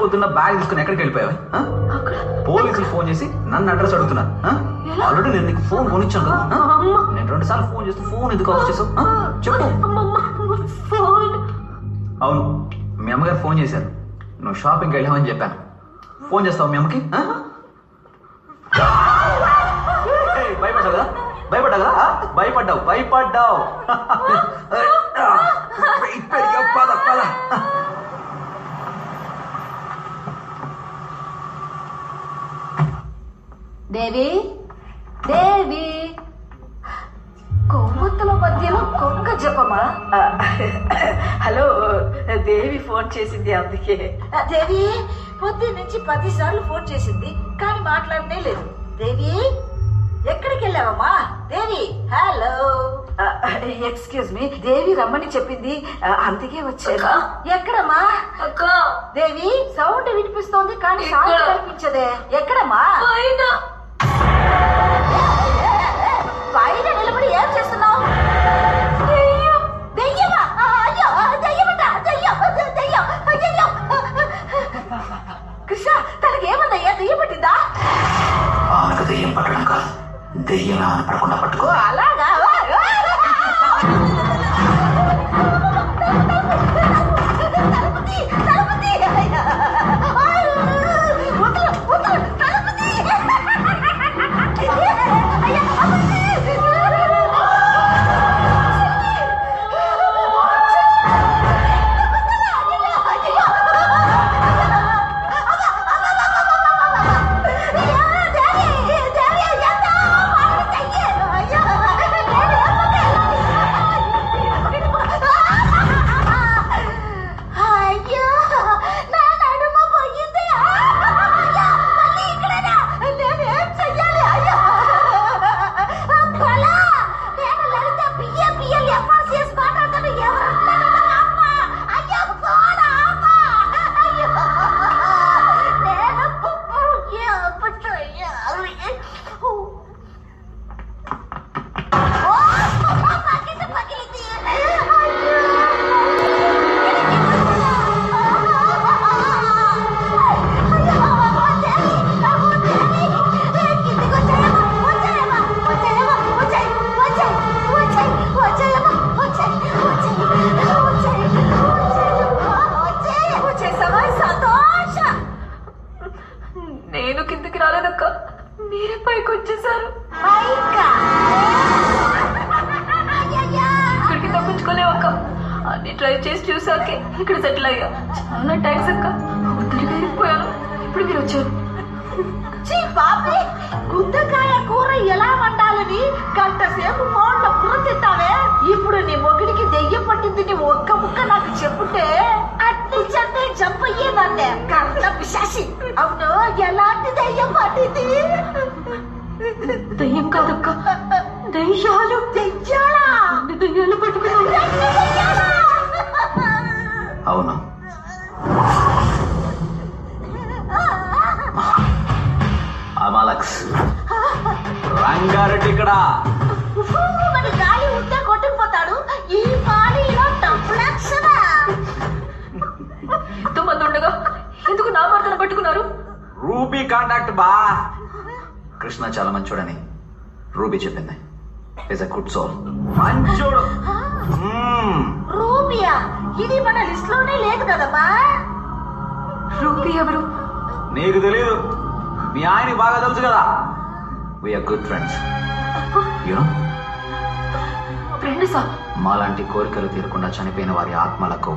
పొద్దున్న బ్యాగ్ తీసుకుని ఎక్కడికి వెళ్ళిపోయావు? పోలీసులు ఫోన్ చేసి నన్ను అడ్రస్ అడుగుతున్నా. ఆల్రెడీ నేను నీకు ఫోన్ కొనిచ్చాను కదా. నేను 2 సార్లు ఫోన్ చేస్తే ఫోన్ ఎందుకు ఆఫ్ చేసావు చెప్పు. అవును, మీ అమ్మగారు ఫోన్ చేశారు, నువ్వు షాపింగ్కి వెళ్ళావని చెప్పాను. ఫోన్ చేస్తావు మీ అమ్మకి? భయపడ్డావు కదా, భయపడ్డావు. పద పద. దేవి, దేవి, కొవ్వొత్తుల మధ్యలో కొంగ జపమా? హలో, దేవి ఫోన్ చేసింది, అందుకే. దేవి పొద్దున్న నుంచి 10 సార్లు ఫోన్ చేసింది, కానీ మాట్లాడనే లేదు. దేవి, ఎక్కడికి వెళ్ళావమ్మా? దేవి, హలో. ఎక్స్క్యూజ్ మీ, దేవి రమ్మని చెప్పింది, అందుకే వచ్చాను. ఎక్కడమ్మా? దేవి, సౌండ్ వినిపిస్తోంది కానీ సౌండ్ కనిపించదే. ఎక్కడమ్మా? పైన నిలబడి ఏం చేస్తున్నావు? దెయ్యమా? అయ్యో, దెయ్యమట, దెయ్యం. కృష్ణ, తనకి ఏమందయ్యా? దెయ్యం పట్టిందా? ఆమెకు దెయ్యం పట్టడం కాదు, దెయ్యం ఆమె పడకుండా పట్టుకో. అలాగా? మీరే పైకి వచ్చేసారు. ఇక్కడికి తప్పించుకోలేవు అక్క. అన్ని ట్రై చేసి చూసాకే ఇక్కడ సెటిల్ అయ్యా. చాలా థ్యాంక్స్ అక్క. ఒత్తిడిగా వెళ్ళిపోయాను. ఇప్పుడు మీరు వచ్చారు. బాబే, గుత్తకాయ కూర ఎలా వండాలని గంట సేపు ఫోన్లో కూర తింటావే. ఇప్పుడు నీ మొగిడికి దెయ్యం పట్టింది నీ ఒక్క ముక్క నాకు చెప్పుంటే అట్నించంటే జంప్ అయ్యేదాన్నే. కర్త పిశాసి. అవును, ఎలాంటి దెయ్యం పట్టింది? దయ్యం కాదక్క, దయ్యాలు. దెయ్యాలా? దయ్యాలు పట్టుకున్నాను. అవును, అమాలక్స్. రంగారెడ్డి ఇక్కడ. మన గాలి ఉంటే కొట్టుకుపోతాడు. ఈ పానీలో డబ్బులక్షరా. ఎంతమంది ఉండగా ఎందుకు నా భర్తను పట్టుకున్నారు? రూబీ కాంటాక్ట్ బా. కృష్ణ చాలా మంచోడని రూబీ చెప్పింది. Is a good soul. మంచోడు. రూబియా? ఇది మన లిస్ట్ లోనే లేదు కదమ్మా. రూబీ ఎవరు? నీకు తెలీదు, మీ ఆయనకి బాగా తెలుసు కదా. We are good friends. యూనో, ఫ్రెండ్సా? మాలాంటి కోరికలు తీరకుండా చనిపోయిన వారి ఆత్మలకు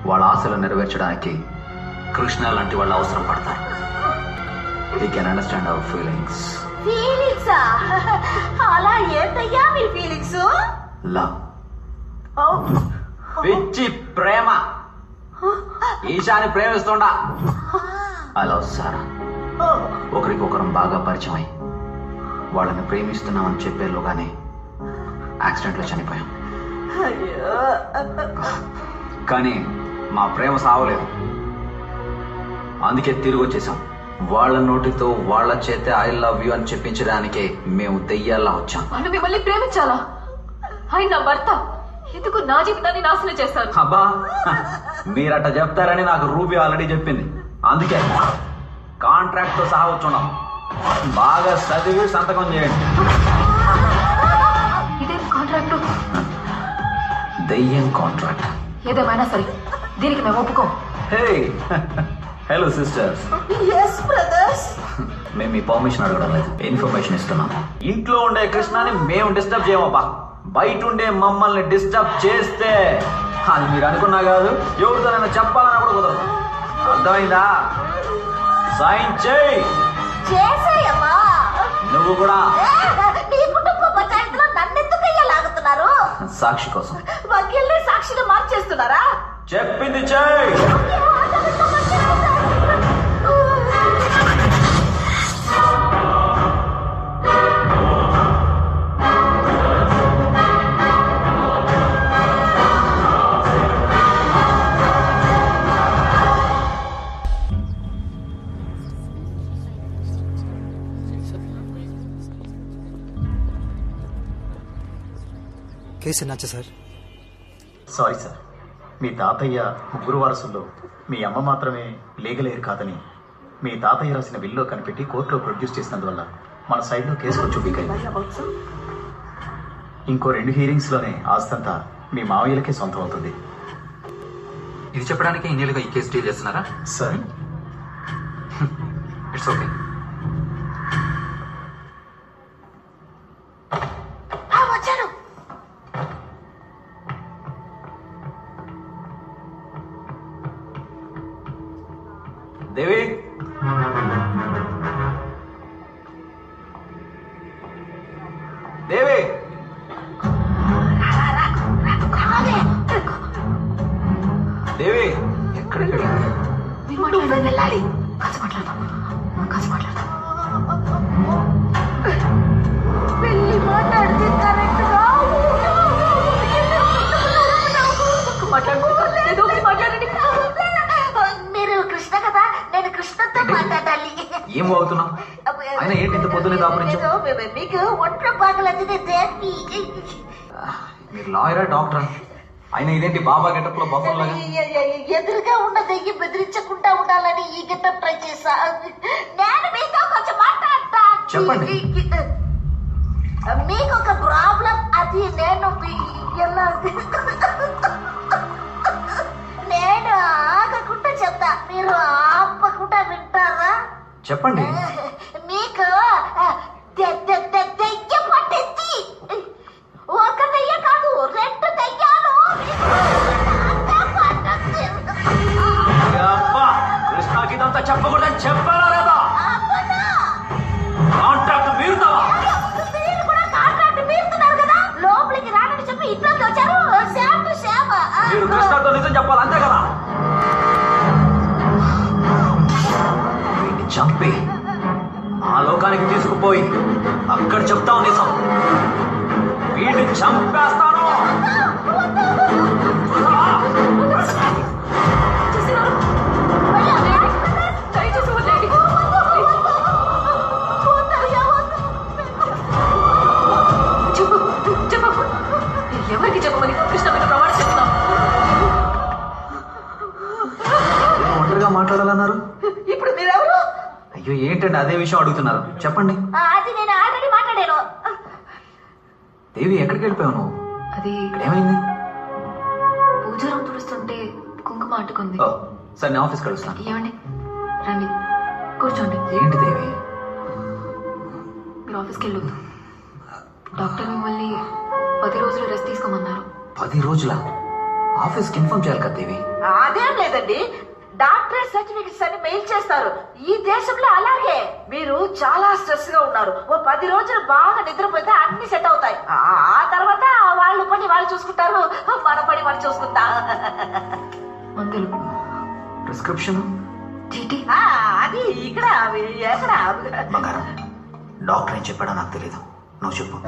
వాళ్ళ ఆశలు నెరవేర్చడానికి కృష్ణ లాంటి వాళ్ళు అవసరం పడతారు. We can understand our feelings. ఫీలింగ్సా? అలా ఏంటయ్యా మీ ఫీలింగ్స్? లవ్. పిచ్చి ప్రేమ. ఈశాని ప్రేమిస్తుండా. I love Sara. ఒకరికొకరం బాగా పరిచయం అయి వాళ్ళని ప్రేమిస్తున్నామని చెప్పేలోగానే యాక్సిడెంట్ లో చనిపోయాం. కానీ మా ప్రేమ సావలేదు. అందుకే తిరిగి వచ్చేసాం. వాళ్ళ నోటితో వాళ్ళ చేతే ఐ లవ్ యూ అని చెప్పించడానికే మేము దెయ్యాల్లా వచ్చాం. వాళ్ళు మిమ్మల్ని ప్రేమించాలా? ఆయన నా భర్త. ఎందుకు నా జీవితాన్ని నాశనం చేస్తారు? అబ్బా, మీరట చెప్తారని నాకు రూబీ ఆల్రెడీ చెప్పింది. అందుకే కాంట్రాక్ట్ తో సహా వచ్చున్నాం. బాగా చదివి సంతకం చేయండి. ఇదేం కాంట్రాక్ట్? దెయ్యం కాంట్రాక్ట్. ఏదేమైనా సరే దీనికి మేము ఒప్పుకోం. హే, హలో సిస్టర్స్. yes brothers. మేము మీ పర్మిషన్ అడగడం లేదు, ఇన్ఫర్మేషన్ ఇస్తున్నాం. ఇంట్లో ఉండే కృష్ణని మేము డిస్టర్బ్ చేయమబ్బా. బయట ఉండే మమ్మల్ని డిస్టర్బ్ చేస్తే అది మీరు అనుకున్నా కాదు, ఎవరితోనైనా చెప్పాలని కూడా కుదరదు. అర్థమైందా? సైన్ చేయి. చేసేయమ్మా. నువ్వు కూడా. నీ కుటుంబ పంచాయతీలో నన్నెందుకయ్యా లాగుతున్నారు? సాక్షి కోసం. వకీల్ని సాక్షిగా మార్చేస్తున్నారా? చెప్పింది చేయి. కేసు ఎన్నాచా సార్? సారీ సార్, మీ తాతయ్య ముగ్గురు వారసుల్లో మీ అమ్మ మాత్రమే లీగల్ ఎయిర్ కాదని మీ తాతయ్య రాసిన బిల్లో కనిపెట్టి కోర్టులో ప్రొడ్యూస్ చేసినందువల్ల మన సైడ్లో కేసు కొంచెం వీక్ అయింది. ఇంకో 2 హీరింగ్స్లోనే ఆస్తంతా మీ మావయ్యలకే సొంతం అవుతుంది. ఇది చెప్పడానికి ఇన్నేళ్ళుగా ఈ కేసు డీల్ చేస్తున్నారా సార్? It's okay. వచ్చాను. దేవి, దేవి, దేవి, ఎక్కడికి వెళ్ళాలి? వెళ్ళి మాట్లాడితే కరెక్ట్ గా మీరు కృష్ణ కదా, నేను కృష్ణతో మాట్లాడాలి. ఏం అవుతున్నావు? ఆయన ఏంటి ఇంత పొద్దునే దాపురించావు? మీకు ఒంట్లో బాగలేదు. మీరు లాయరా డాక్టరా? ఆయన ఇదేంటి బాబా గెటప్ లో బఫర్ లాగా? ఎదురుగా ఉన్న దెయ్యం బెదిరించకుండా ఉండాలని ఈ గెటప్ ట్రై చేశా. నేను మీతో కొంచెం మాట్లాడతా. చెప్పండి. మీకు ఒక ప్రాబ్లం, అది నేను ఎలా నేను ఆగకుండా చెప్తా, మీరు ఆపకుండా వింటారా? చెప్పండి. దెయ్యం పట్టింది. ఒక దెయ్యం కాదు, 2 దెయ్యాలు. కృష్ణకి ఇదంతా చెప్పకూడదని చెప్పారా లేదా? కాంట్రాక్ట్ మీరుతావా? మీరు కూడా కాంట్రాక్ట్ మీరుతున్నారు కదా. లోపలికి రానని చెప్పి ఇంట్లోకి వచ్చారు. శ్యామ్ టు శ్యామ్. మీరు కృష్ణతో నిజం చెప్పాలి, అంతే కదా? వీడిని చంపి ఆ లోకానికి తీసుకుపోయి అక్కడ చెప్తాం నిజం. వీడిని చంపేస్తాను. ఎవరికి చెప్పమని కృష్ణ మీద ప్రమాణం చెప్తాం. ఒంటరిగా మాట్లాడాలన్నారు. ఇప్పుడు మీరెవరు? అయ్యో ఏంటండి అదే విషయం అడుగుతున్నారు, చెప్పండి. అది నేను ఆల్రెడీ మాట్లాడాను. దేవి ఎక్కడికి వెళ్ళిపోయావు నువ్వు? అది ఏమైంది? పూజారం తుడుస్తుంటే కుంకుమ అంటుకుంది. సరే నేను ఆఫీస్కి వెళ్తాను. ఏమండి రండి కూర్చోండి. ఏంటి దేవి? మీరు ఆఫీస్కి వెళ్ళొద్దు. డాక్టర్ మిమ్మల్ని 10 రోజులు రెస్ట్ తీసుకోమన్నారు. 10 రోజుల ఆఫీస్కి ఇన్ఫార్మ్ చేయాలి కదా దేవి? అదేం లేదండి, డాక్టరేట్ సర్టిఫికెట్స్ అని మెయిల్ చేస్తారు. ఈ దేశంలో అలాగే. మీరు చాలా స్ట్రెస్ గా ఉన్నారు. ఓ 10 రోజులు బాగా నిద్రపోతే అన్ని సెట్ అవుతాయి. ఆ తర్వాత వాళ్ళు పని వాళ్ళు చూసుకుంటారు, మన పని మనం చూసుకుంటా. మందులు, ప్రిస్క్రిప్షన్, అది ఇక్కడ ఎక్కడ? బంగారం, డాక్టర్ ఏం చెప్పాడో నాకు తెలియదు, నువ్వు చెప్పు.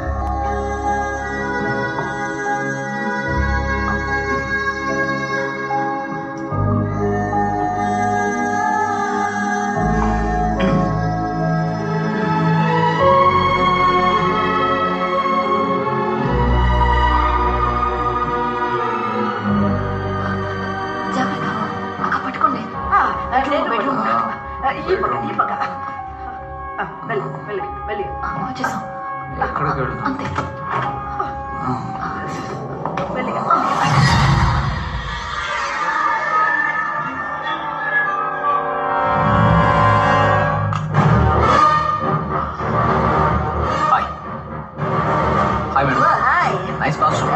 ఎక్కడికి వెళ్తాం? అంతే. Hi hi madam. Nice costume.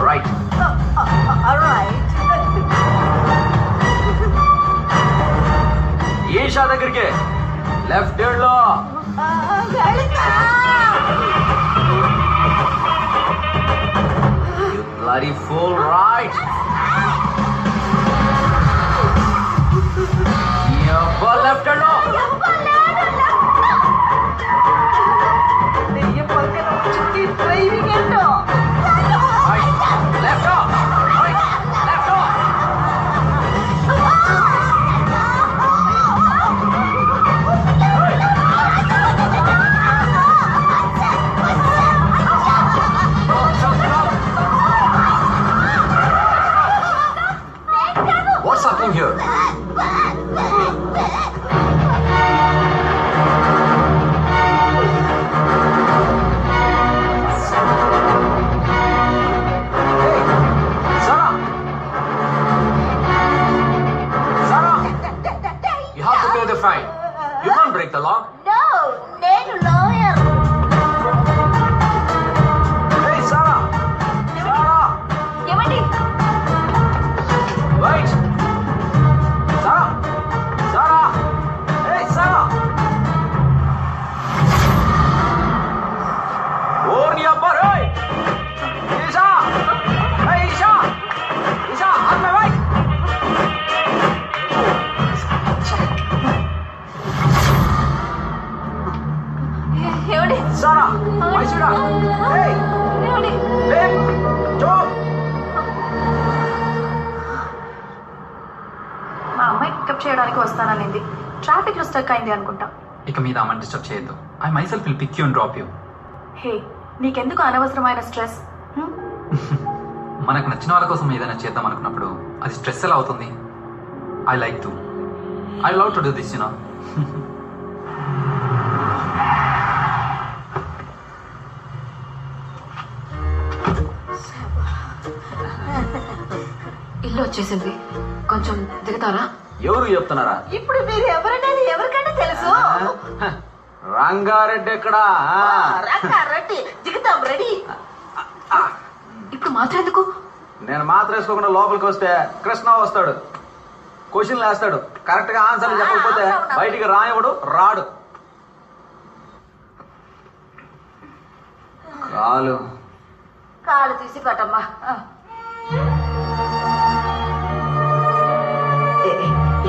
Right. Isha దగ్గరికి లెఫ్ట్ హ్యాండ్ లో. You bloody fool, right? Left hand లో. డ్రైవింగ్ ఏంటో. Left right left. What's happening here? Fine. You can't break the law. No, నేను lawyer. Hey, Sarah. Sarah. ఏమండి? Wait. Sarah. Sarah. Hey, Sarah. Warn your butt, hey. Isha. Hey, Isha. Isha, on my right. Morning pickup చేయడానికి వస్తాననింది. Traffic లో stuck అయింది అనుకుంటా. ఇక మీద అమ్మని డిస్టర్బ్ చేయొద్దు. ఐ మై సెల్ఫ్ will pick you and drop you. Hey, నీకెందుకు అనవసరమైన స్ట్రెస్? మనకు నచ్చిన వాళ్ళ కోసం ఏదైనా చేద్దాం అనుకున్నప్పుడు అది స్ట్రెస్ ఎలా అవుతుంది? I like to I love to do this you know. ఇల్లు వచ్చేసింది, కొంచెం దిగుతారా? ఎవరు చెప్తున్నారా? ఇప్పుడు మీరు ఎవరికైనా తెలుసు. రంగారెడ్డి ఎక్కడా? రంగారెడ్డి దిగుతాం, రెడీ. ఇప్పుడు మాత్రం ఎందుకు? నేను మాత్రం వేసుకోకుండా లోపలికి వస్తే కృష్ణ వస్తాడు, క్వశ్చన్లు వేస్తాడు. కరెక్ట్ గా ఆన్సర్లు చెప్పకపోతే బయటికి రానివ్వడు, రాడు. కాలు తీసి పట్టమ్మా.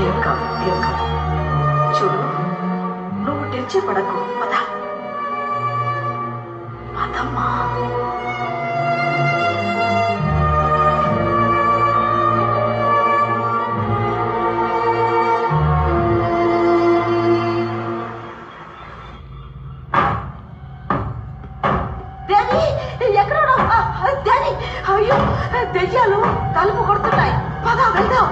ఏం కాదు. చూడు, నువ్వు టెన్షన్ పడకు. పదమ్మా. అయ్యో, దెయ్యాలు తలుపు కొడుతున్నాయి. పద వెళ్దాం.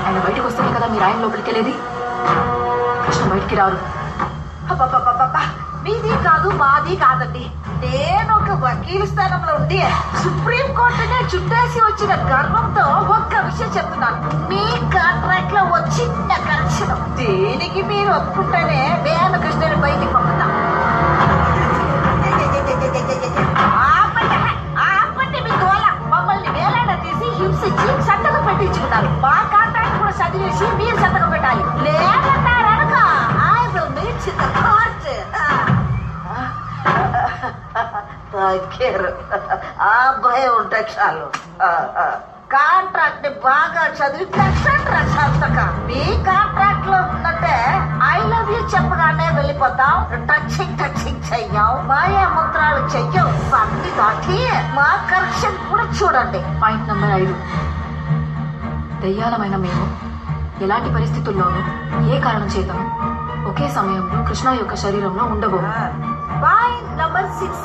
ఆయన బయటకు వస్తేనే కదా మీరు ఆయన లోపలికి వెళ్ళేది. కృష్ణ బయటికి రారు. మీది కాదు, మాది కాదండి. నేను ఒక వకీలు స్థానంలో ఉండి సుప్రీం కోర్టునే చుట్టేసి వచ్చిన గర్వంతో ఒక్క విషయం చెప్తున్నాను. మీ కాంట్రాక్ట్ లో వచ్చిన కరెక్షన్ దీనికి మీరు ఒప్పుకుంటేనే నేను కృష్ణని బయటికి పంపుతాం. ఆపండి మీ గోల. మమ్మల్ని వేలాడ తీసి హింసించి సంతకం పెట్టించుకున్నారు. మా కాంట్రాక్ట్ కూడా చదివేసి మీరు సంతకం పెట్టాలి. లేదన్నారనుక I will meet in the court. ఆ భయం ఉంటే చాలు. కాంట్రాక్ట్ ని బాగా చదివి సంతకం. మీ కాంట్రాక్ట్ లో ఉందంటే ఐ లవ్ యూ చెప్పగానే వెళ్ళిపోతాం. టచింగ్ చెయ్యం, మాయా మంత్రాలు చెయ్యం. అన్ని దాటి మా కరెక్షన్ కూడా చూడండి. పాయింట్ నెంబర్ 5, దయ్యాలమైన మేము ఎలాంటి పరిస్థితుల్లోనూ ఏ కారణం చేతను ఒకే సమయంలో కృష్ణ యొక్క శరీరంలో ఉండబోము. పాయింట్ నెంబర్ 6,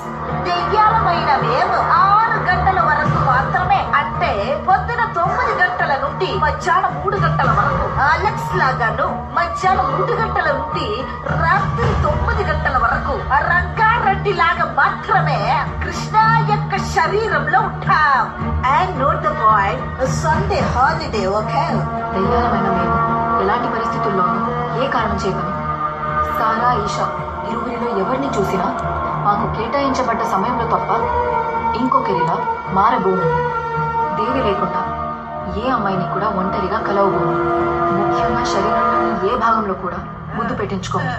దెయ్యాలమైన మేము 6 గంటల వరకు మాత్రమే, అంటే పొద్దున 9 గంటల నుండి మధ్యాహ్నం 3 గంటల వరకు, అలెక్స్ లాగాను మధ్యాహ్నం 3 గంటల నుండి రాత్రి 9 గంటల వరకు రంగారెడ్డి లాగా మాత్రమే కృష్ణ యొక్క శరీరంలో ఉంటాం. And note the point, Sunday holiday. Okay, దయ్యాలమైన మేము ఎలాంటి పరిస్థితుల్లోనూ ఏ కారణం చేతను సారా, ఈషా ఇరువురిలో ఎవరిని చూసినా మాకు కేటాయించబడ్డ సమయంలో తప్ప ఇంకొకరిలా మారబోము. దేవి లేకుండా ఏ అమ్మాయిని కూడా ఒంటరిగా కలవబోము. ముఖ్యంగా శరీరంలోని ఏ భాగంలో కూడా ముద్దు పెట్టించుకోము.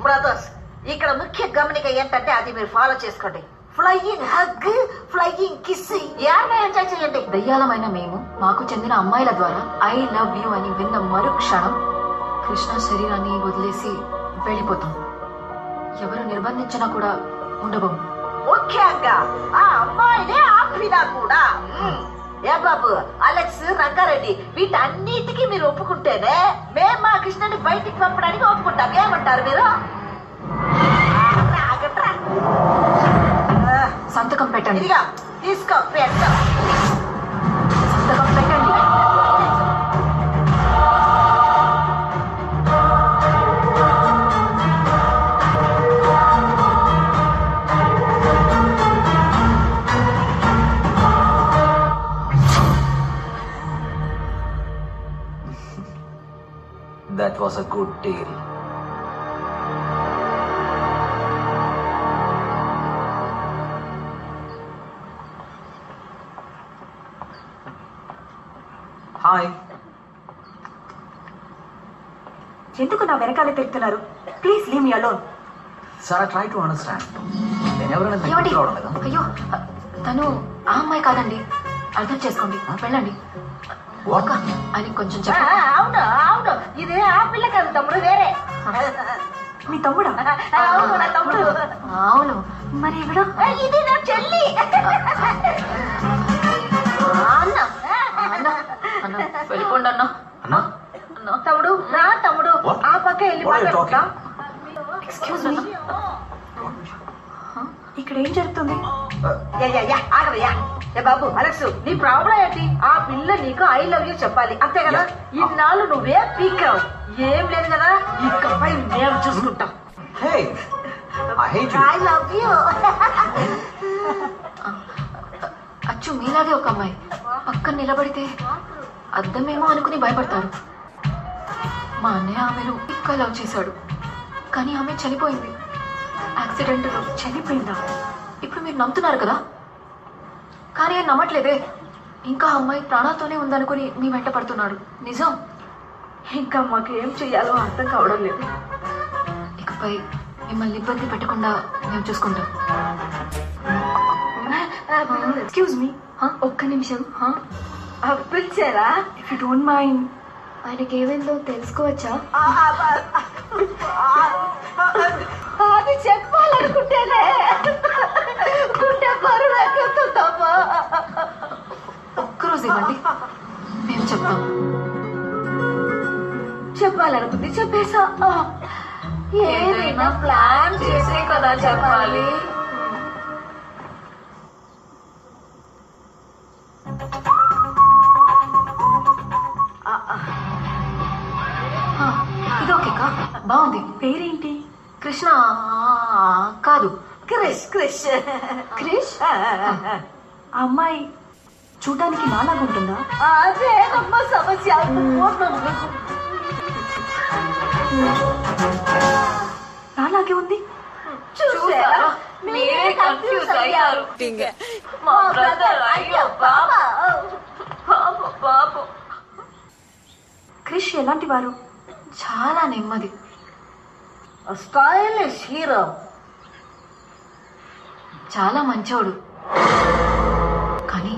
బ్రదర్స్, ఇక్కడ ముఖ్య గమనిక ఏంటంటే అది మీరు ఫాలో చేసుకోండి. Flying hug, flying kiss enjoy చేయండి. దయ్యాలమైన మేము మాకు చెందిన అమ్మాయిల ద్వారా ఐ లవ్ యూ అని విన్న మరుక్షణం కృష్ణ శరీరాన్ని వదిలేసి వెళ్ళిపోతాం. ఎవరు నిర్బంధించినా కూడా ఉండబోము. ముఖ్యంగా ఆ అమ్మాయినే ఆపినా కూడా. ఏ బాబు, అలెక్స్, రంగారెడ్డి వీటన్నిటికీ మీరు ఒప్పుకుంటేనే మేము మా కృష్ణని బయటికి పంపడానికి ఒప్పుకుంటాం. ఏమంటారు మీరు? సంతకం పెట్టండి. ఇదిగా తీసుకో, సంతకం పెట్టండి. That was a good deal. Hi. ఎందుకు నా వెనకాలే తిరుగుతున్నారు? Please leave me alone. Sir, I try to understand. నేను ఎవరైనా ఏమండి? రావడం లేదా? అయ్యో, తను ఆ అమ్మాయి కాదండి. అర్థం చేసుకోండి, వెళ్ళండి. అని కొంచెం అవును, ఇది ఆ పిల్ల నన్ను తమ్ముడు వేరే. మీ తమ్ముడా? అవును, నా తమ్ముడు. అవును, మరి ఇవిడ ఇది నా చెల్లి. అన్న అన్న వెళ్ళిపోండి అన్న. తమ్ముడు, నా తమ్ముడు ఆ పక్క వెళ్ళి మాట్లాడుతా. ఎక్స్క్యూజ్ మీ, ఇక్కడ ఏం జరుగుతుంది? ఆగవయ్యా. ఏ బాబు అలెక్స్, నీ ప్రాబ్లం ఏంటి? ఆ పిల్ల నీకు ఐ లవ్ యూ చెప్పాలి, అంతే కదా? ఇన్నాళ్ళు నువ్వే పీకావు, ఏం లేదు కదా? ఇకపై మేము చూసుకుంటాం. I love you. అచ్చు మీలాగే ఒక అమ్మాయి పక్కన నిలబడితే అద్దమేమో అనుకుని భయపడతారు. మా అన్నయ్య ఆమెను ఇంకా లవ్ చేశాడు, కానీ ఆమె చనిపోయింది. యాక్సిడెంట్లో చనిపోయిందా? ఇప్పుడు మీరు నమ్ముతున్నారు కదా, కానీ ఆయన నమ్మట్లేదే. ఇంకా అమ్మాయి ప్రాణాలతోనే ఉందనుకుని మీ వెంట పడుతున్నాడు. నిజం. ఇంకా మాకు ఏం చెయ్యాలో అర్థం కావడం లేదు. ఇకపై మిమ్మల్ని ఇబ్బంది పెట్టకుండా మేము చూసుకుంటాం. ఎక్స్క్యూజ్ మీ, ఒక్క నిమిషం. పిలిచారా? ఇఫ్ యూ డోంట్ మైండ్, ఆయనకి ఏమైందో తెలుసుకోవచ్చా? అది చెప్పాలనుకుంటేనే గుండె బరువు ఎక్కుతుందమ్మా. ఒక్కరోజు ఇవ్వండి, మేము చెప్తాం. చెప్పాలనుకుంది చెప్పేసా. ఏదైనా ప్లాన్ చేసే కదా చెప్పాలి. ఇది ఓకేకా? బాగుంది. పేరేంటి? కృష్ణ కాదు, క్రిష్. క్రిష్ క్రిష్? ఆ అమ్మాయి చూడడానికి నాలాగా ఉంటుందా? అదేనమ్మా సమస్య. నాలాగే ఉంది. చూసారా, మీరే కన్ఫ్యూజ్ అయ్యారు. మా బ్రదర్. అయ్యో బాబా. బాబు. క్రిష్ ఎలాంటి వారు? చాలా నెమ్మది, స్టైలిష్ హీరో. చాలా మంచోడు, కానీ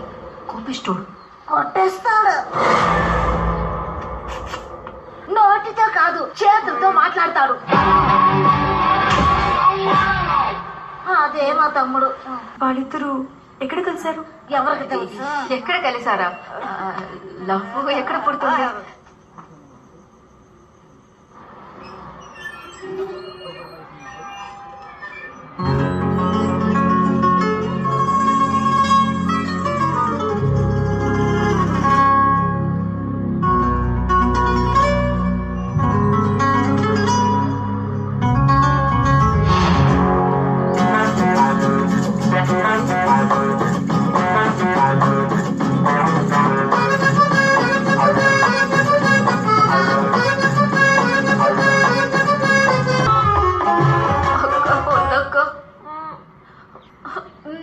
కోపిష్టోడు. కొట్టేస్తాడు. నోటితో కాదు, చేతులతో మాట్లాడతాడు. అదే మా తమ్ముడు. వాళ్ళిద్దరూ ఎక్కడ కలిశారు? ఎవరికి తెలుసు? ఎక్కడ కలిసారా? లవ్ ఎక్కడ పుడుతుంది?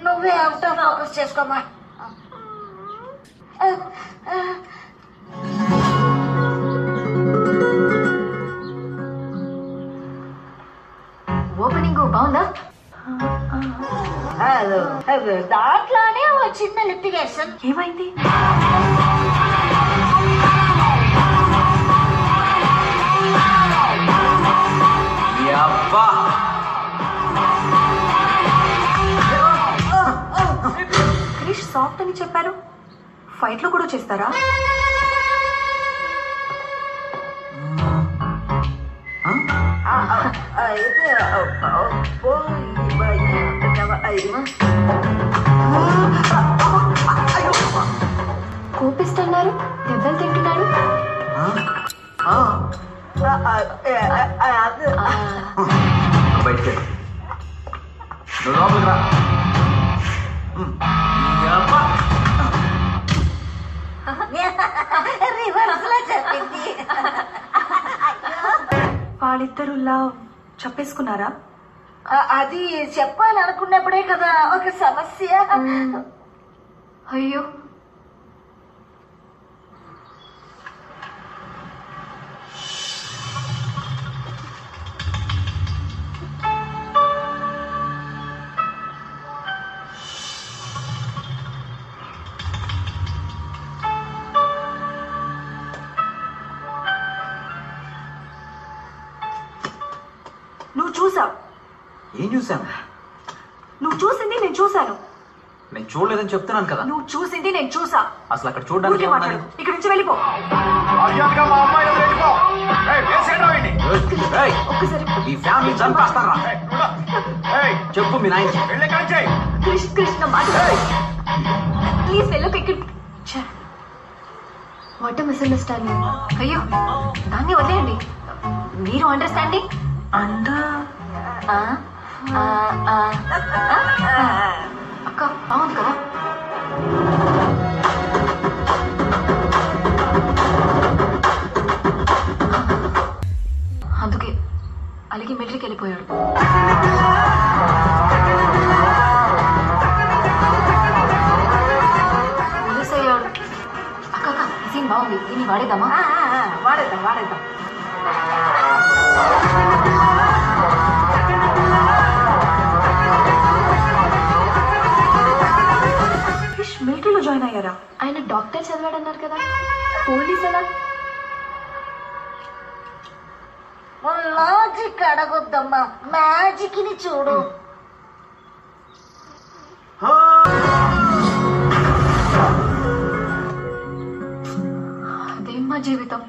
నువ్వే అవుతా ఫోకస్ చేసుకోమా. ఓపెనింగ్ బాగుందా? దాంట్లోనే ఓ చిన్న లిటిగేషన్. ఏమైంది? క్రిష్ సాఫ్ట్ అని చెప్పారు, ఫైట్ లో కూడా చేస్తారా? కోపిస్తున్నారు, దెబ్బలు తింటున్నాడు. బయటికి లోపలికి రా. రివర్స్ లో చెప్పింది. వాళ్ళిద్దరు లవ్ చెప్పేసుకున్నారా? అది చెప్పాలనుకున్నప్పుడే కదా ఒక సమస్య. అయ్యో, నువ్వు చూసావు. ఏం చూసాను? నువ్వు చూసింది నేను చూశాను. నేను చూడలేదని చెప్తున్నాను కదా. నువ్వు చూసింది నేను చూసా. అసలు అక్కడ చూడడానికి ఊరికే మాట్లాడు. ఇక్కడి నుంచి వెళ్ళిపో. ఒక్కసారి ఈ ఫ్యామిలీ చంపేస్తారా? చెప్పు మీ నాయన. కృష్ణ ప్లీజ్ వెళ్ళకు. ఇక్కడ వాట్ మిస్అండర్స్టాండింగ్. అయ్యో దాన్ని వదిలేయండి. మీరు అండర్స్టాండింగ్ అక్క అవును కదా. అందుకే అలిగి మిలిటరీకి వెళ్ళిపోయాడు. పోలీస్ అయ్యాడు. అక్క సీన్ బాగుంది. దీన్ని వాడేద్దామా? వాడేద్దాం. మిలిటరీలో జాయిన్ అయ్యారా? ఆయన డాక్టర్ చదివాడన్నారు కదా, పోలీస్ ఎలా? లాజిక్ అడగొద్దమ్మా, మ్యాజిక్ ని చూడు. అదేం మా జీవితం.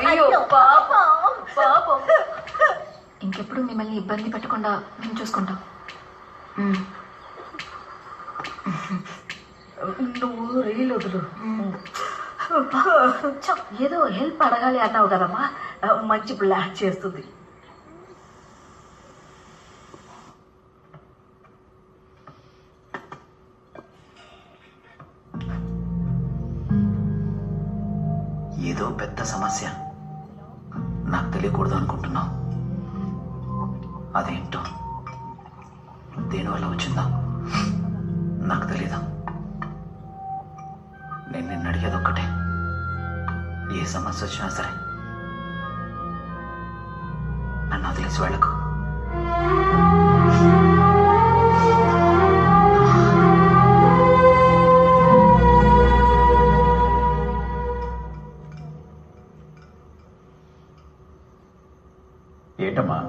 అయ్యో పాపం. ఇంకెప్పుడు మిమ్మల్ని ఇబ్బంది పెట్టకుండా మేము చూసుకుంటాం. నువ్వు రీల్ వదులు. ఏదో హెల్ప్ అడగాలి అన్నావు కదమ్మా, మంచి ప్లాన్ చేస్తుంది. ఏదో పెద్ద సమస్య నాకు తెలియకూడదు అనుకుంటున్నావు. అదేంటో దేనివల్ల వచ్చిందా నాకు తెలీదు. నేను నిన్ను అడిగేది ఒక్కటే, ఏ సమస్య వచ్చినా సరే నన్ను వదిలేసి వెళ్ళకు. ఏంటమ్మా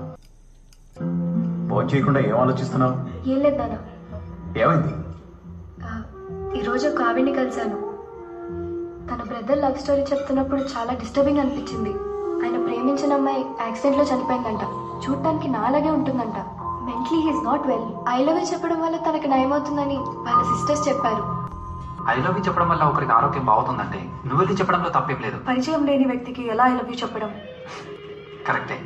ఫోన్ చేయకుండా ఏం ఆలోచిస్తున్నావు? ఏం లేదు నాన్న. ఏమైంది? ఈరోజు ఒక ఆవిడ్ని కలిశాను. తన బ్రదర్ లవ్ స్టోరీ చెప్తున్నప్పుడు చాలా డిస్టర్బింగ్ అనిపించింది. ఆయన ప్రేమించిన అమ్మాయి యాక్సిడెంట్లో చనిపోయిందంట. చూడటానికి నాలాగే ఉంటుందంట. Mentally he's not well. I love you చెప్పడం వల్ల తనకి నయమవుతుందని వాళ్ళ సిస్టర్స్ చెప్పారు. ఐ లవ్ యూ చెప్పడం వల్ల ఒకరికి ఆరోగ్యం బాగుతుందంటే నువ్వు వెళ్ళి చెప్పడంలో తప్పేం లేదు. పరిచయం లేని వ్యక్తికి ఎలా ఐ లవ్ యూ చెప్పడం? కరెక్టే.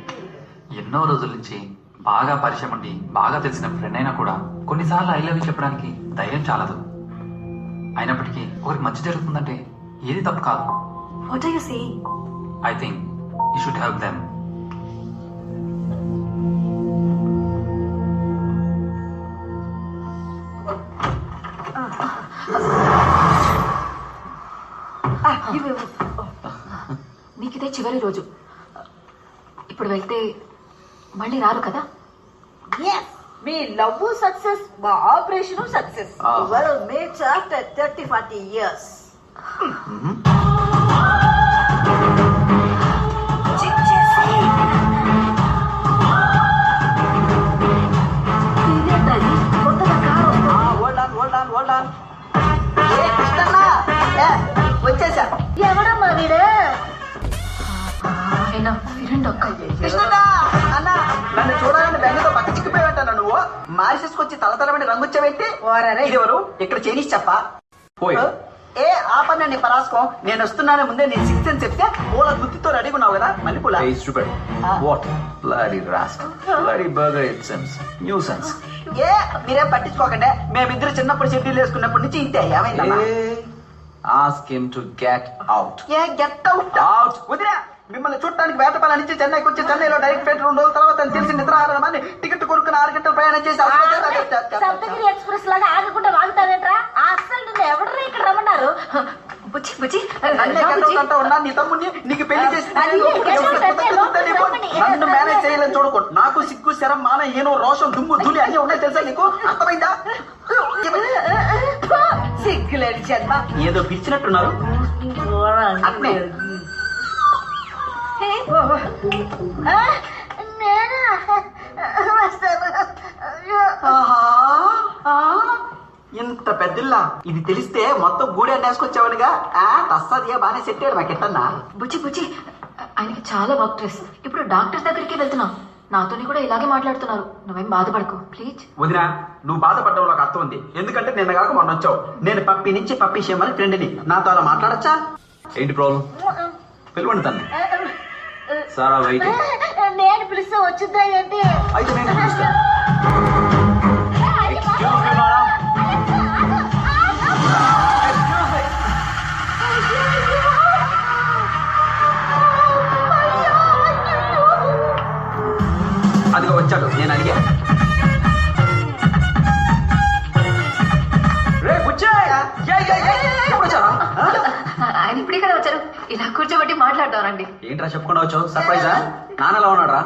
ఎన్నో రోజుల నుంచి బాగా పరిచయం ఉండి బాగా తెలిసిన ఫ్రెండ్ అయినా కూడా కొన్నిసార్లు ఐ లవ్ యూ చెప్పడానికి ధైర్యం చాలదు. అయినప్పటికీ ఒకరికి మంచి జరుగుతుందంటే ఏది తప్పు కాదు. What are you saying? I think you should help them. నీకిదే చివరి రోజు. ఇప్పుడు వెళ్తే మళ్ళీ రారు కదా. మీ లవ్ సక్సెస్, మా operation success. Mates after 30-40 years. వచ్చేసా. ఎవడమ్మా వీడు? నన్ను చూడాలని బెంగతో పక్క చిక్కిపోయావట. నువ్వు మారిసేసుకొచ్చి తలతలమని రంగుచ్చావేంటి? ఇదెవరు? ఇక్కడ చేసి చెప్పా. ఏ ఆపనండి పరాసుకో. నేను వస్తున్నానే ముందే నేను 6 అని చెప్తే పూల గుత్తితో రెడీగా ఉన్నావు కదా. మళ్ళీ పూల ఏ మీరేం పట్టించుకోకండి. మేమిద్దరు చిన్నప్పుడు షెడ్యూల్ వేసుకున్నప్పటి నుంచి ఇంతే. ఏమైందమ్మా? Ask him to get out. A get out వదిలే. మిమ్మల్ని చూడటానికి వేటపాల నుంచి చెన్నైకి వచ్చి చెన్నైలో డైరెక్ట్ ఫ్లైట్ 2 రోజుల తర్వాత తెలిసి నిద్ర ఆరమని టికెట్ కొనుక్కుని 6 గంటలు ప్రయాణం చేసి సప్తగిరి ఎక్స్ప్రెస్ లాగా ఆగకుండా వాగుతావేంట్రా? అసలు నిన్ను ఎవరు ఇక్కడ రమ్మన్నారు? ఉన్నా నీ తమ్ముడిని నీకు పెళ్లి చేసి నన్ను మేనేజ్ చేయాలని చూడకు. నాకు సిగ్గు శరం మాన ఏనో రోషం దుమ్ము ధూళి అన్ని ఉన్నాయి తెలుసా నీకు? అర్థమైందా? సిగ్గులేని జన్మ. ఏదో పిలిచినట్టున్నారు. ఇంత పెద్దిల్లా ఇది తెలిస్తే మొత్తం గూడి అన్నేసుకొచ్చావనిగా తస్సదియా బానే సెట్ అయ్యాడు మాకెట్టన్నా. బుజ్జి బుజ్జి ఆయనకి చాలా వర్క్ స్ట్రెస్. ఇప్పుడు డాక్టర్ దగ్గరికి వెళ్తున్నా. నాతోని కూడా ఇలాగే మాట్లాడుతున్నారు. నువ్వేం బాధపడకు ప్లీజ్. వదినా, నువ్వు బాధపడడం నాకు అర్థం ఉంది. ఎందుకంటే నిన్న కాక మొన్న వచ్చావు. నేను పప్పి నుంచి పప్పి చేయమని ఫ్రెండ్ని. నాతో అలా మాట్లాడచ్చా? ఏంటి ప్రాబ్లం? పిలవండి తన్ని. సారా వెయిట్. నేను పిలిస్తే వచ్చిందా ఏంటి? అయితే నేను పిలుస్తా. అదిగో వచ్చాడు. నేను అడిగా. ఆయన ఇప్పుడే కదా వచ్చారు. ఇలా కూర్చోబెట్టి మాట్లాడతారండి. ఏంట్రా చెప్పకుండా వచ్చావు? సర్ప్రైజా? నాన్నలా ఉన్నాడు రా.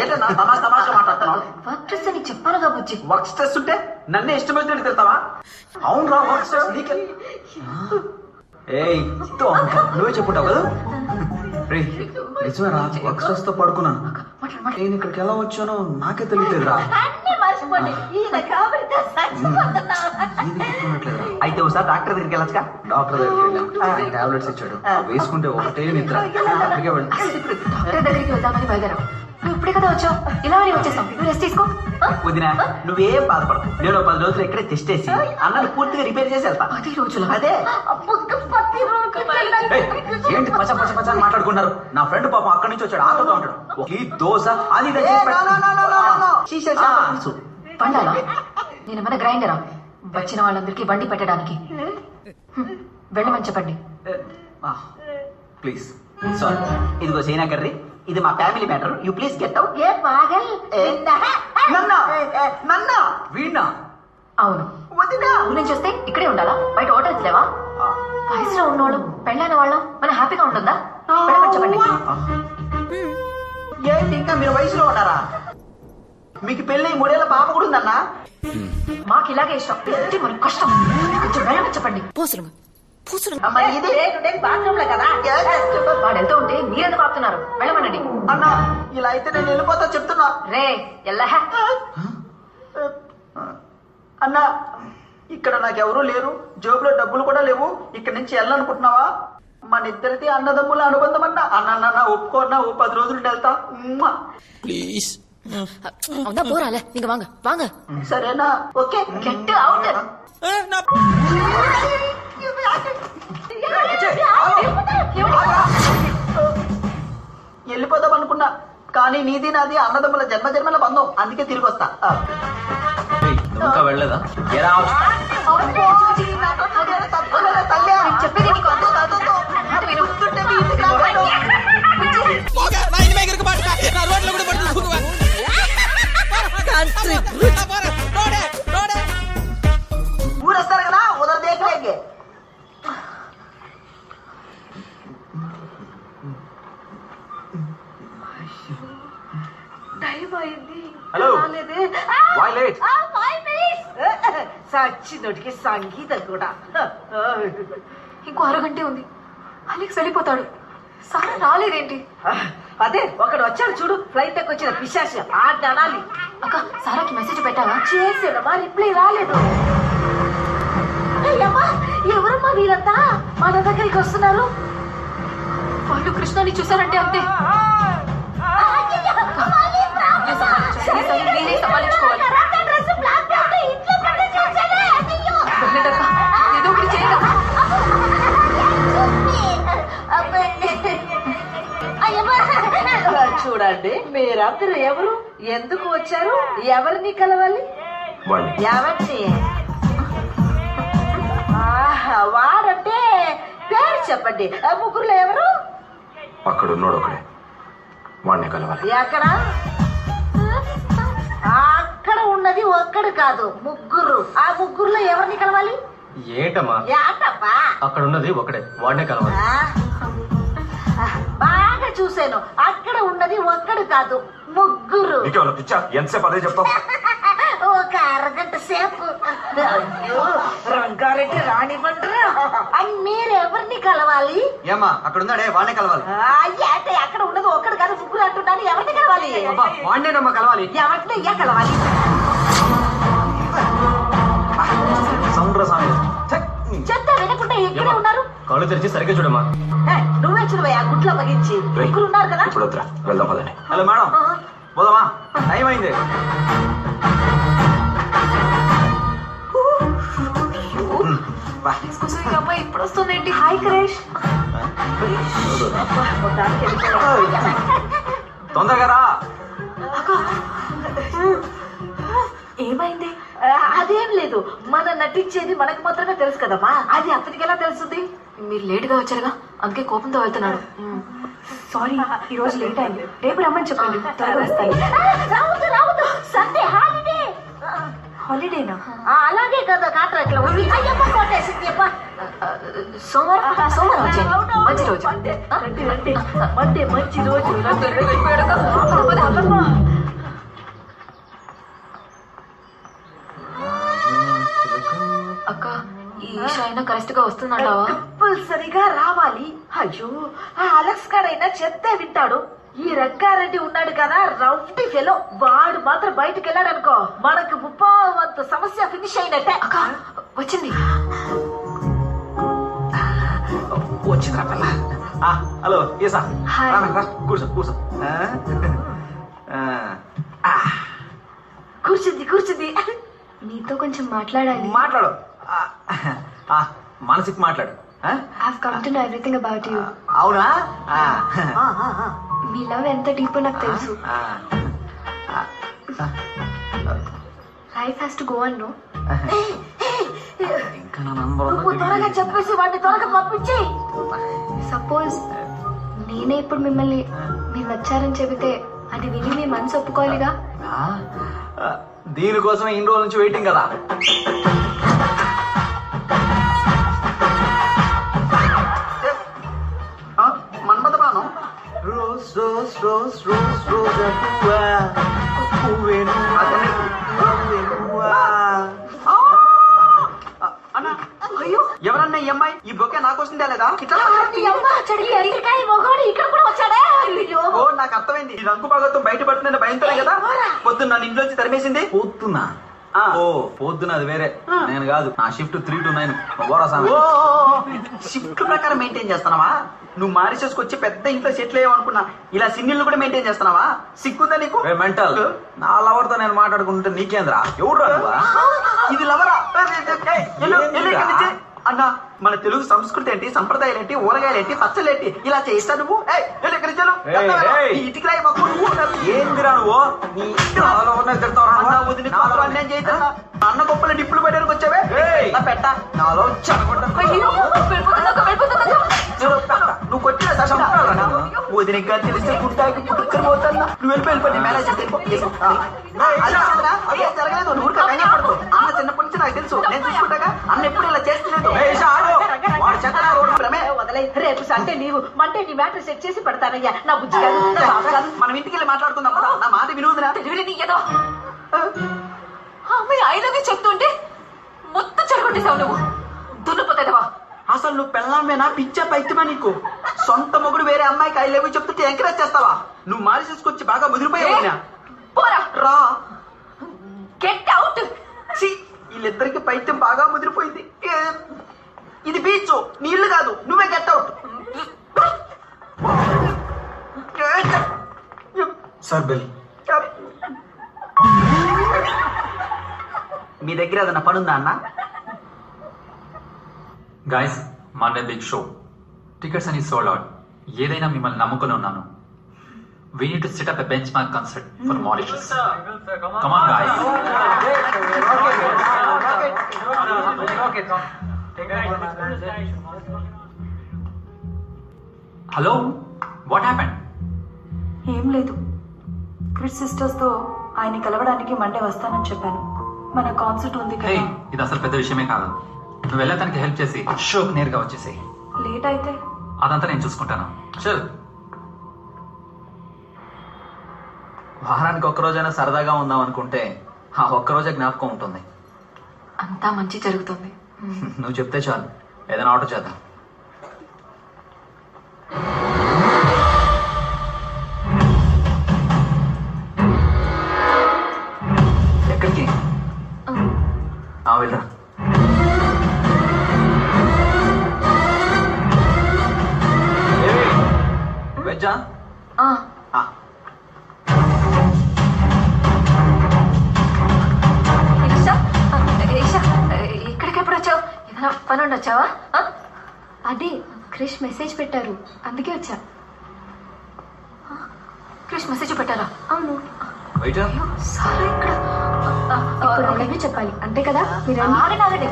ఏంటన్నా తమాషా తమాషా మాట్లాడుతున్నావు? వర్క్ స్ట్రెస్ అని చెప్పానుగా బుజ్జి. వర్క్ స్ట్రెస్ ఉంటే నన్నే ఇష్టమైనట్టు తిడతావా? అవును రా, వర్క్ స్ట్రెస్ నీకే. ఏయ్ నువ్వే చెప్పుంటావు కదా. నిజమేరా, వర్క్ స్ట్రెస్ తో పడుకున్నాను. నేను ఇక్కడికి ఎలా వచ్చానో నాకే తెలియలేదురా. అయితే ఒకసారి డాక్టర్ దగ్గరికి వెళ్ళొచ్చుగా. డాక్టర్ దగ్గరికి వెళ్ళాం. టాబ్లెట్స్ ఇచ్చాడు. వేసుకుంటే ఒకటే నిద్ర. అందుకే వెళ్ళి డాక్టర్ దగ్గరికి వెళ్దామని బయలుదేరాం. నువ్వు ఇప్పుడే కదా వచ్చావు. ఇలా అని వచ్చేసాం. నువ్వు రెస్ట్ తీసుకో. వదినా, నువ్వేం బాధపడకు. నేను 10 రోజులు ఇక్కడే టెస్ట్ చేసి అన్నది పూర్తిగా రిపేర్ చేసి వెళ్తా. 10 రోజులు? అదే. ఏంటి పచ్చ పచ్చ పచ్చ అని మాట్లాడుకున్నారు? నా ఫ్రెండ్ పాపం అక్కడి నుంచి వచ్చాడు. ఆటోతో ఉంటాడు. ఈ దోశ అది పండాలా? నేనేమైనా గ్రైండరా వచ్చిన వాళ్ళందరికీ బండి పెట్టడానికి? వెళ్ళమని చెప్పండి ప్లీజ్. సారీ. ఇదిగో సైనా కర్రీ. ఇది మా family matter. You please get out. Veena? అవును. ఊరి నుంచి వస్తే ఇక్కడే ఉండాలా? బయట హోటల్స్ లేవా? వయసులో ఉన్నవాళ్ళు పెళ్ళైన వాళ్ళం మనం హ్యాపీగా ఉంటుందా? వెళ్ళమని చెప్పండి. ఏంటి ఇంకా మీరు వయసులో ఉన్నారా? మీకు పెళ్ళి 3 ఏళ్ల పాప కూడా ఉందన్నా. మాకు ఇలాగే ఇష్టం. మనకు కష్టం. కొంచెం వెళ్ళమని చెప్పండి. వాడు వెళ్తూ ఉంటే మీరెందుకు ఆపుతున్నారు? వెళ్ళమనండి. అన్నా ఇలా అయితే నేను వెళ్ళిపోతా చెప్తున్నా. రే ఎల్లా. అన్నా ఇక్కడ నాకెవరూ లేరు. జోబులో డబ్బులు కూడా లేవు. ఇక్కడ నుంచి వెళ్ళాలనుకుంటున్నావా? మన ఇద్దరిది అన్నదమ్ముల అనుబంధం అన్నా. అన్న ఒప్పుకోన్నా. 10 రోజులు వెళ్తా ప్లీజ్. పోరాలే నీకు వాంగ వాంగ. సరేనా? ఓకే. Get out. వెళ్ళిపోదాం అనుకున్నా కానీ నీది నాది అన్నదమ్ముల జన్మజన్మల బంధం. అందుకే తిరిగి వస్తా. ఇంకా వెళ్ళలేదా? చెప్పేది నీకు ఊరేస్తారు కదా ఉదర్ దేఖలేంగే. హలో. Why late? సచ్చినోటికి సంగీతం కూడా. ఇంకో అరగంటే ఉంది. అలెక్స్ వెళ్ళిపోతాడు. సారా రాలేదేంటి? అదే ఒకడు వచ్చాడు చూడు. ఫ్లైట్ ఎక్కి వచ్చిన పిశాచి అనాలి. అక్క సారాకి మెసేజ్ పెట్టావా? చేసాడు. మా రిప్లై రాలేదు. ఎవరమ్మా వీరంతా మన దగ్గరికి వస్తున్నారు? వాళ్ళు కృష్ణని చూసారంటే అంతే. నేనే సమాలించుకోవాలి. ఏదో ఒకటి చేయగలరా? చూడండి మీరందరూ ఎవరు? ఎందుకు వచ్చారు? ఎవరిని కలవాలి? ఎవరిని? వాడంటే పేరు చెప్పండి. ముగ్గురులో ఎవరు? అక్కడ ఉన్నాడు ఒకడే. వాడిని కలవాలి. ఎక్కడ? అక్కడ ఉన్నది ఒక్కడు కాదు, ముగ్గురు. ఆ ముగ్గురులో ఎవరిని కలవాలి? ఏంటమ్మా ఏంటప్పా? అక్కడ ఉన్నది ఒకడే. వాడినే కలవాలి. బాగా చూశాను. అక్కడ ఉన్నది ఒక్కడు కాదు, ముగ్గురు. ఎంతసేపు అదే చెప్తావు? ఒక అరగంట సేపు. రంగారెడ్డి రానివ్వండి. మీరెవరిని కలవాలి? ఏమా అక్కడ ఉన్నాడే వాడినే కలవాలి. అంటే అక్కడ ఉన్నది ఒక్కడు కాదు, ముగ్గురు అంటున్నారు. కలవాలి ఎవరిని కలవాలి వాడినేనమ్మా కలవాలి. ఎవరిని అయ్యా కలవాలి చెప్తా వినకుండా ఎక్కడే ఉన్నారు కాళ్ళు తెరిచి సరిగ్గా చూడమ్మా. నువ్వే చూడవయ్యా గుట్లో పగించి ముగ్గురు ఉన్నారు కదా ఇప్పుడు వద్దురా, వెళ్దాం పదండి. హలో మేడం, పోదామా? టైం అయింది. అమ్మాయి ఇప్పుడు వస్తుందేంటి? హాయ్ క్రేష్ తొందరగా రా. ఏమైంది? అదేం లేదు, మనం నటించేది మనకు మాత్రమే తెలుసు కదమ్మా, అది అతనికి ఎలా తెలుస్తుంది? మీరు లేట్గా వచ్చారుగా, అందుకే కోపంతో వెళ్తున్నాడు. సారీ, ఈ రోజు లేట్ అయింది. రేపు రమ్మని చెప్పండి, త్వరగా వస్తాను. రావద్దు సండే హాలిడే. హాలిడేనా? అలాగే కదా కాంట్రాక్ట్ లో ఉంది. అయ్యమ్మ కొట్టేసింది. సోమవారం వచ్చేయండి, మంచి రోజు. మండే మంచి రోజు. అక్క, ఈ ఈషా అయినా కరెక్ట్ గా వస్తుందంటావా? కంపల్సరిగా రావాలి. అయ్యో, ఆ అలెక్స్ గాడైనా చెప్తే వింటాడు. ఈ రంగారెడ్డి ఉన్నాడు కదా, రౌండ్ ఫెలో, వాడు మాత్రం బయటకు వెళ్ళాడు అనుకో, మనకు 30% సమస్య ఫినిష్ అయినట్టే. అక్క వచ్చింది. వచ్చిందిరా పిల్ల. హలో ఏసా, కూర్చో కూర్చో. కూర్చుంది. నీతో కొంచెం మాట్లాడాలి. మాట్లాడు, మనసుకి మాట్లాడు. I've come to know everything about you. అవునా? మీ లవ్ ఎంత డీప్ నాకు తెలుసు. Life has to go on, no? ఇంకా నువ్వు త్వరగా చెప్పేసి వాడిని త్వరగా పంపించి. సపోజ్ నేనే ఇప్పుడు మిమ్మల్ని మీరు నచ్చారని చెబితే అది విని మీ మనసు ఒప్పుకోవాలిగా. దీనికోసం ఇన్ని రోజుల నుంచి వెయిటింగ్ కదా. మన్మథ బాణం. రోజ్ రోజ్ రోజ్ రోజ్ రోజా పువ్వా, పువ్వేను అన్నా. అయ్యో, ఎవరన్నా ఈ అమ్మాయి? ఈ బొకే నాకు వస్తుందా లేదా? ఇక్కడ కూడా వచ్చాడే. ఓ, నాకు అర్థమైంది. ఈ రంగు భాగత్వం బయటపడుతుందని భయంతోనే కదా పొద్దున్న నన్ను ఇంట్లోంచి తరిమేసింది. పొద్దున్నా? ఓ పొద్దున అది వేరే, నేను కాదు. నా షిఫ్ట్ 3 to 9. షిఫ్ట్ ప్రకారం మెయింటైన్ చేస్తున్నావా? నువ్వు మారిసేసుకొచ్చి పెద్ద ఇంట్లో సెటిల్ అయ్యావనుకున్నా, ఇలా సిన్నిళ్ళు కూడా మెయింటైన్ చేస్తున్నావా? సిగ్గుందా నీకు? మెంటల్, నా లవర్ తో నేను మాట్లాడుకుంటే నీకేంద్రా? ఎవడు ఇది లవరా? అన్నా, మన తెలుగు సంస్కృతి ఏంటి, సంప్రదాయాలు ఏంటి, ఊరగాయలు ఏంటి, పచ్చలు ఏంటి, ఇలా చేస్తా నువ్వు? ఇటుకి రాయి మాకు. ఏందిరా నువ్వు? అన్న గొప్పల డిప్పులు పెట్టడానికి వచ్చావే పెట్ట నాలో నువ్వు కొట్టిన వదినగా తెలిస్తే గుడ్డాకి పుట్టుకొని పోతాను. నువ్వు వెళ్ళిపోయి మేనేజర్ జరగలేదు. నువ్వు పడుకో. అన్న చిన్నప్పటి నుంచి నాకు తెలుసు, నేను చూసుకుంటాగా. అన్న ఎప్పుడు ఇలా చేస్తలేదు. రేపు సండే నీవు మండే నీ మ్యాటర్ సెట్ చేసి పెడతానయ్యా. నా బుజ్జి గారు, మనం ఇంటికి వెళ్ళి మాట్లాడుకుందాం కదా. నా మాట వినువుదిరా. అమ్మాయి ఐలవి చెప్తుంటే మొత్తం చెడగొట్టేసావు నువ్వు. దున్నపోతావా? అసలు నువ్వు పెళ్ళామేనా, పిచ్చా పైత్యమా నీకు? సొంత మొగుడు వేరే అమ్మాయికి ఐ లవ్ యూ చెప్తుంటే ఎంకరేజ్ చేస్తావా? నువ్వు మారిసేసుకొచ్చి బాగా ముదిరిపోయావు. రా, గెట్ అవుట్. వీళ్ళిద్దరికి పైత్యం బాగా ముదిరిపోయింది. ఇది బీచ్, నీళ్లు కాదు. నువ్వే గెట్ అవుట్. Sir bill. మీ దగ్గర ఏదైనా పనుందా అన్న? Guys, Monday big show. Tickets అని సోల్డ్ అవుట్. ఏదైనా మిమ్మల్ని నమ్ముకుని ఉన్నాను. We need to set up a benchmark concert for Mauritius. Come on, guys. Hello? What happened? ఏం లేదు, క్రిస్ సిస్టర్స్ తో ఆయన కలవడానికి మండే వస్తానని చెప్పాను. మన కాన్సర్ట్ ఉంది Hey, కదా. ఇది అసలు పెద్ద విషయమే కాదు. నువ్వు వెళ్ళటానికి హెల్ప్ చేసి షోకి నేరుగా వచ్చేసి. లేట్ అయితే అదంతా నేను చూసుకుంటాను. చల్. వారానికి ఒక్కరోజైనా సరదాగా ఉందాం అనుకుంటే ఆ ఒక్కరోజే జ్ఞాపకం ఉంటుంది. అంతా మంచి జరుగుతుంది. నువ్వు చెప్తే చాలు, ఏదైనా ఆర్డర్ చేద్దాం. ఇక్కడికి ఎప్పుడు వచ్చావు? ఏదైనా పని ఉండి వచ్చావా? అదే క్రిష్ మెసేజ్ పెట్టారు, అందుకే వచ్చా. క్రిష్ మెసేజ్ పెట్టారా? అవును. సారా ఇక్కడ ఇప్పుడు అలాగే చెప్పాలి అంతే కదా? మీరు ఆగండి,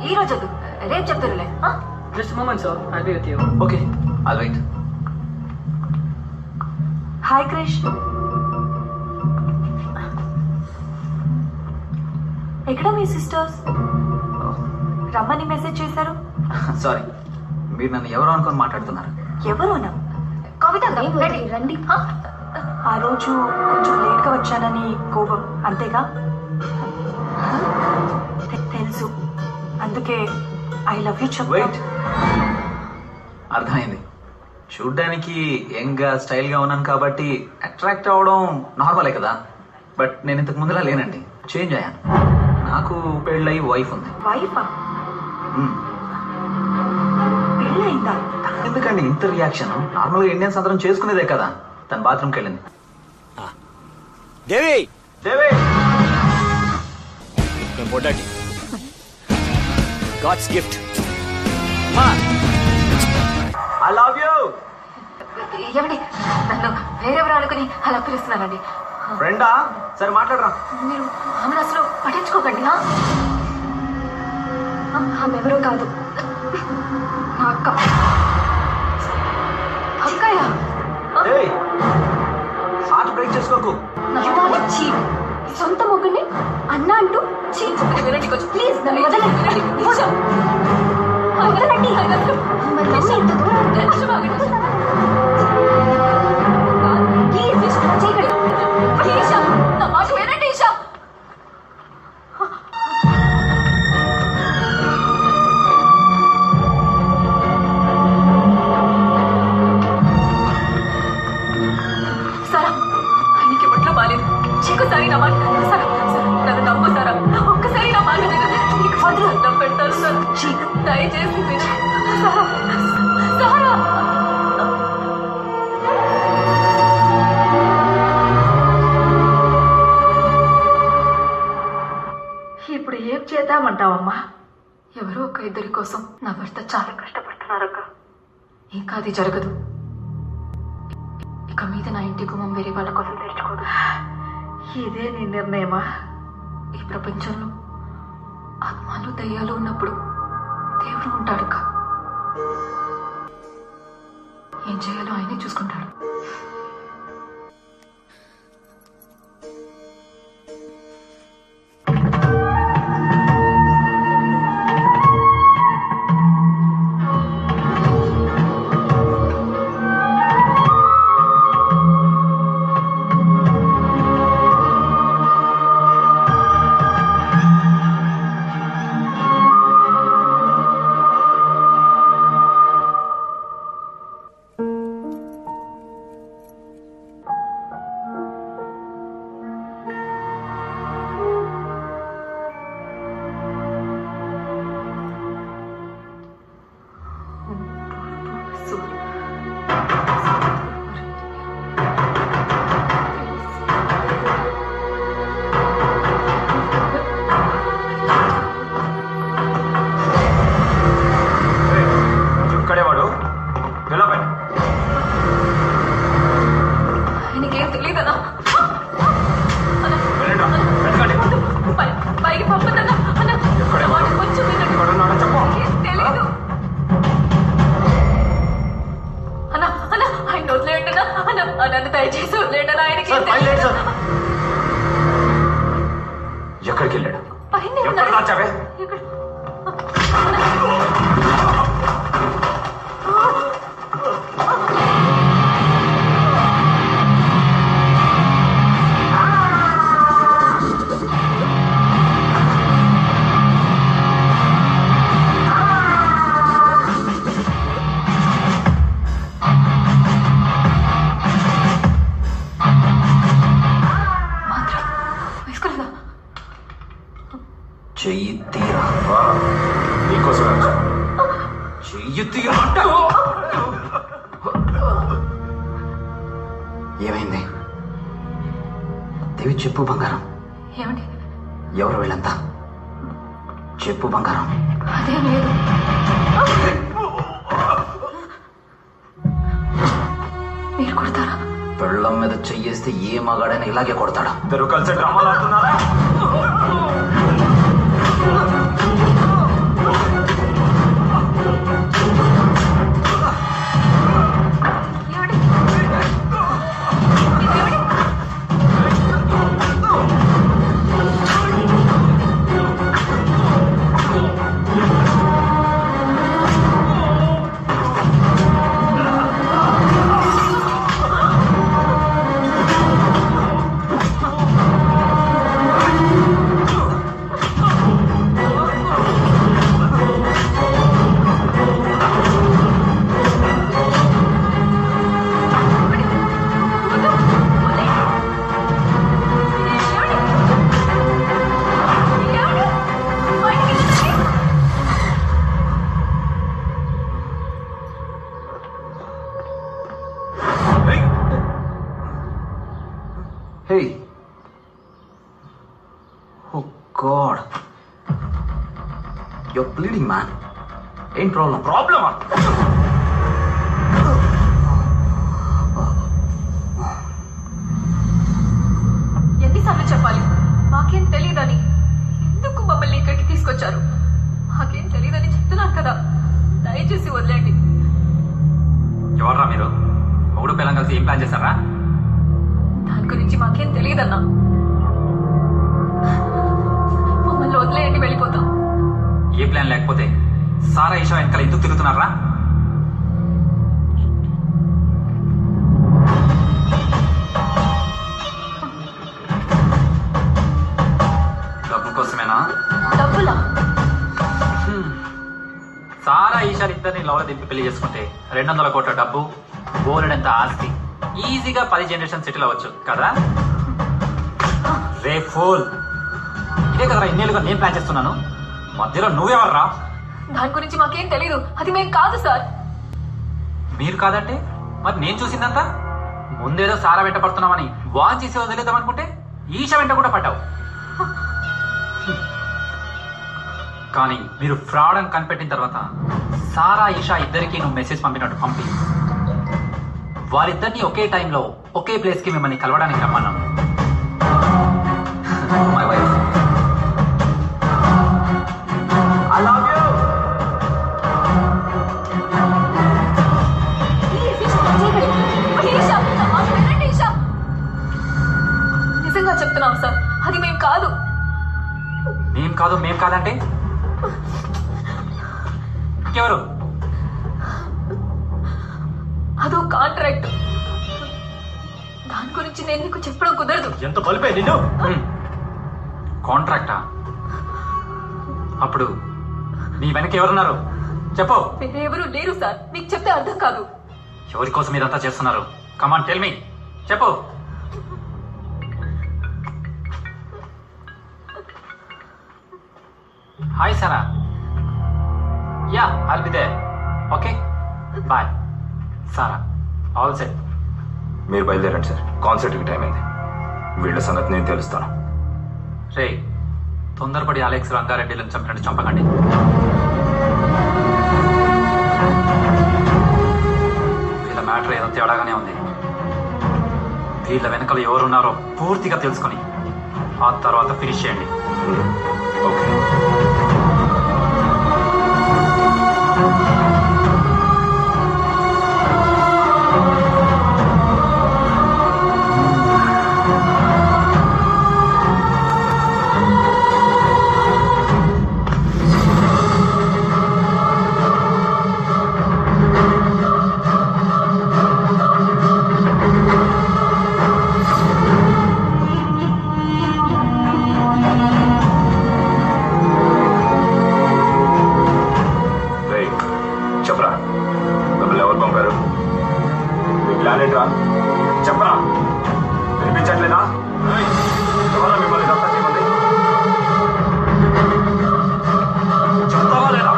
ఈ రోజు వద్దు, రేపు చెప్తారులే. Just a moment, sir. I'll be with you. Okay, I'll wait. Hi Krish, ఎక్కడ మీ సిస్టర్స్? రమ్మని మెసేజ్ చేశారు. సారీ, మీరు నన్ను ఎవరు అనుకొని మాట్లాడుతున్నారు? ఎవరోనా? కవిత రండి. ఆ రోజు కొంచెం లేట్గా వచ్చానని కోపం, అంతేగా? తెలుసు, అందుకే ఐ లవ్ యూ చెప్పు. వెయిట్, అర్థమైంది. చూడ్డానికి యంగ్గా స్టైల్గా ఉన్నాను కాబట్టి అట్రాక్ట్ అవ్వడం నార్మలే కదా. బట్ నేను ఇంతకు ముందులా లేనండి, చేంజ్ అయ్యాను. నాకు పెళ్ళై వైఫ్ ఉంది. వైఫా? పెళ్ళయిందా? ఎందుకండి ఇంత రియాక్షన్? నార్మల్గా ఇండియన్స్ అందరం చేసుకునేదే కదా. తన బాత్రూమ్కి వెళ్ళింది. దేవి దేవి పొడ్డాటి God's gift. I love you. ఏమండి, నన్ను వేరెవరు అనుకుని అలా పిలుస్తున్నానండి. ఫ్రెండా? సరే మాట్లాడరా. మీరు ఆమెను అసలు పట్టించుకోకండి. ఆమె ఎవరో కాదు, మా అక్క. అక్కయ్య, హార్ట్ బ్రేక్ చేసుకోకు. సొంత మొగ్గుని అన్న అంటూ వినండి కొంచెం ప్లీజ్ నన్ను వదలండి. నా మాట వినండి ఈషా. సారా, ఆయనకి ఒంట్లో బాలేదు. ఇంకోసారి నా మాట సారా, నన్ను నమ్ము సారా. ఒక్కసారి నా మాట నీకు మాత్రం అన్నం పెడతాను సార్. దయచేసి సారా, సారా. ఇప్పుడు ఏం చేద్దామంటావమ్మా? ఎవరో ఒక ఇద్దరి కోసం నా భర్త చాలా కష్టపడుతున్నారక్క. ఇంకా అది జరగదు. ఇక మీద నా ఇంటి గుమ్మం వేరే వాళ్ళ కోసం తెరుచుకోదు. ఇదే నీ నిర్ణయమా? ఈ ప్రపంచంలో ఆత్మలు దయ్యాలు ఉన్నప్పుడు దేవుడు ఉంటాడక్క. ఏం చేయాలో ఆయనే చూసుకుంటాడు. ఆయనకేం తెలియదనా? పైకి పంపదన్నా కొంచెం తెలీదు అన్నా. అన్నా ఆయన వదిలేయండినా. అన్న నన్ను దయచేసి వదిలేయండి. ఆయనకి ఎక్కడికి వెళ్ళాడు? పైన చెయ్యి తీరా. నీకోసమే చెయ్యి తీరా. ఏమైంది? దేవి చెప్పు బంగారం. ఏమండి? ఎవరు వీళ్ళంతా? చెప్పు బంగారం. అదేం లేదు. మీరు కొడతారా? పెళ్ళం మీద చెయ్యేస్తే ఏ మగాడైనా ఇలాగే కొడతాడా? ఇద్దరు కలిసి డ్రామాలు ఆడుతున్నారా? Hey. Oh God. You're bleeding, man. Ain't problem. Problem? ఎన్నిసార్లు చెప్పాలి? మాకేం తెలియదని. ఎందుకు మమ్మల్ని ఇక్కడికి తీసుకొచ్చారు? మాకేం తెలియదని చెప్తున్నాను కదా, దయచేసి వదిలేండి. ఎవర్రా మీరు? మూడు పిల్లలు కలిసి ఏం ప్లాన్ చేశారా? దాని గురించి మాకేం తెలియదన్నా. మమ్మల్ని వదిలేయండి, వెళ్ళిపోతాం. ఏ ప్లాన్ లేకపోతే సారా ఈషా వెనకాల ఎందుకు తిరుగుతున్నారా? డబ్బు కోసమేనా? డబ్బులా? సారా ఈషాలు ఇద్దరిని లవల దింపి పెళ్లి చేసుకుంటే 200 కోట్ల డబ్బు, బోలెడంత ఆస్తి, ఈజీగా 10 జనరేషన్ సెటిల్ అవ్వచ్చు కదా? రే ఫూల్, ఇదే కదరా ఇన్నేళ్ళుగా నేను ప్లాన్ చేస్తున్నాను. మధ్యలో నువ్వెవర్రా? దాని గురించి మాకేం తెలీదు. అది మేం కాదు సార్. మీరు కాదంటే మరి నేను చూసిందంతా? ముందేదో సారా వెంట పడుతున్నామని వాన్ చేసి వదిలేద్దాం అనుకుంటే ఈషా వెంట కూడా పడ్డావు. కానీ మీరు ఫ్రాడ్ అని కనిపెట్టిన తర్వాత సారా ఈషా ఇద్దరికి నువ్వు మెసేజ్ పంపినట్టు పంపి వారిద్దరిని ఒకే టైంలో ఒకే ప్లేస్ కి మిమ్మల్ని కలవడానికి రమ్మన్నాం. My wife. I love you. నిజంగా చెప్తున్నాం సార్, అది మేం కాదు. మేం కాదంటే ఎవరు? అదో కాంట్రాక్ట్. దాని గురించి నేను నీకు చెప్పడం కుదరదు. ఎంత బలిపే నిన్ను? కాంట్రాక్టా? అప్పుడు నీ వెనక ఎవరున్నారు చెప్పు. వేరే ఎవరు లేరు సార్, మీకు చెప్తే అర్థం కాదు. ఎవరి కోసం మీరంతా చేస్తున్నారు? కమాన్ టెల్ మీ, చెప్పు. Hi Sara. Yeah I'll be there. Okay bye. Sara all set. మీరు బయలుదేరండి సార్, కాన్సర్ట్కి టైం అయింది. వీళ్ళ సంగతి నేను తెలుస్తాను. రే తొందరపడి అలెక్స్ రంగారెడ్డిలను చంపినట్టు చంపకండి. వీళ్ళ మ్యాటర్ ఏదో తేడాగానే ఉంది. వీళ్ళ వెనకాల ఎవరున్నారో పూర్తిగా తెలుసుకొని ఆ తర్వాత ఫినిష్ చేయండి. ఓకే. చెప్పరా, వినిపించట్లేదా? ఎవరా మిమ్మల్ని దత్తా చేయమంది? చెప్తావా లేదా?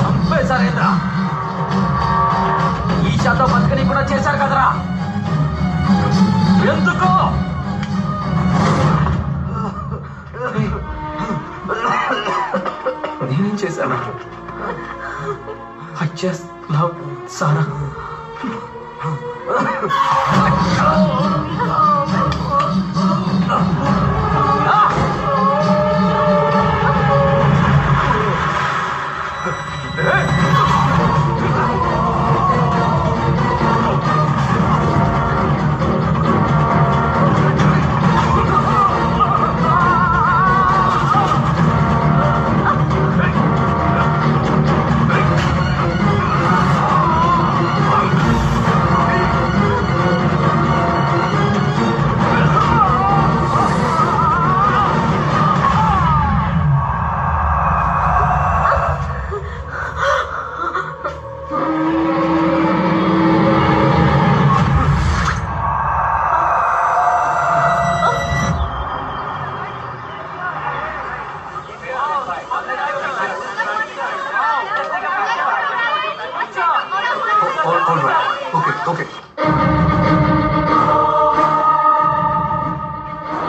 చంపేశారేంద్రా ఈశాతో బతుకని కూడా చేశారు కదరా ఎందుకు నేనేం చేశాను ఐ జస్ట్ లవ్ సారా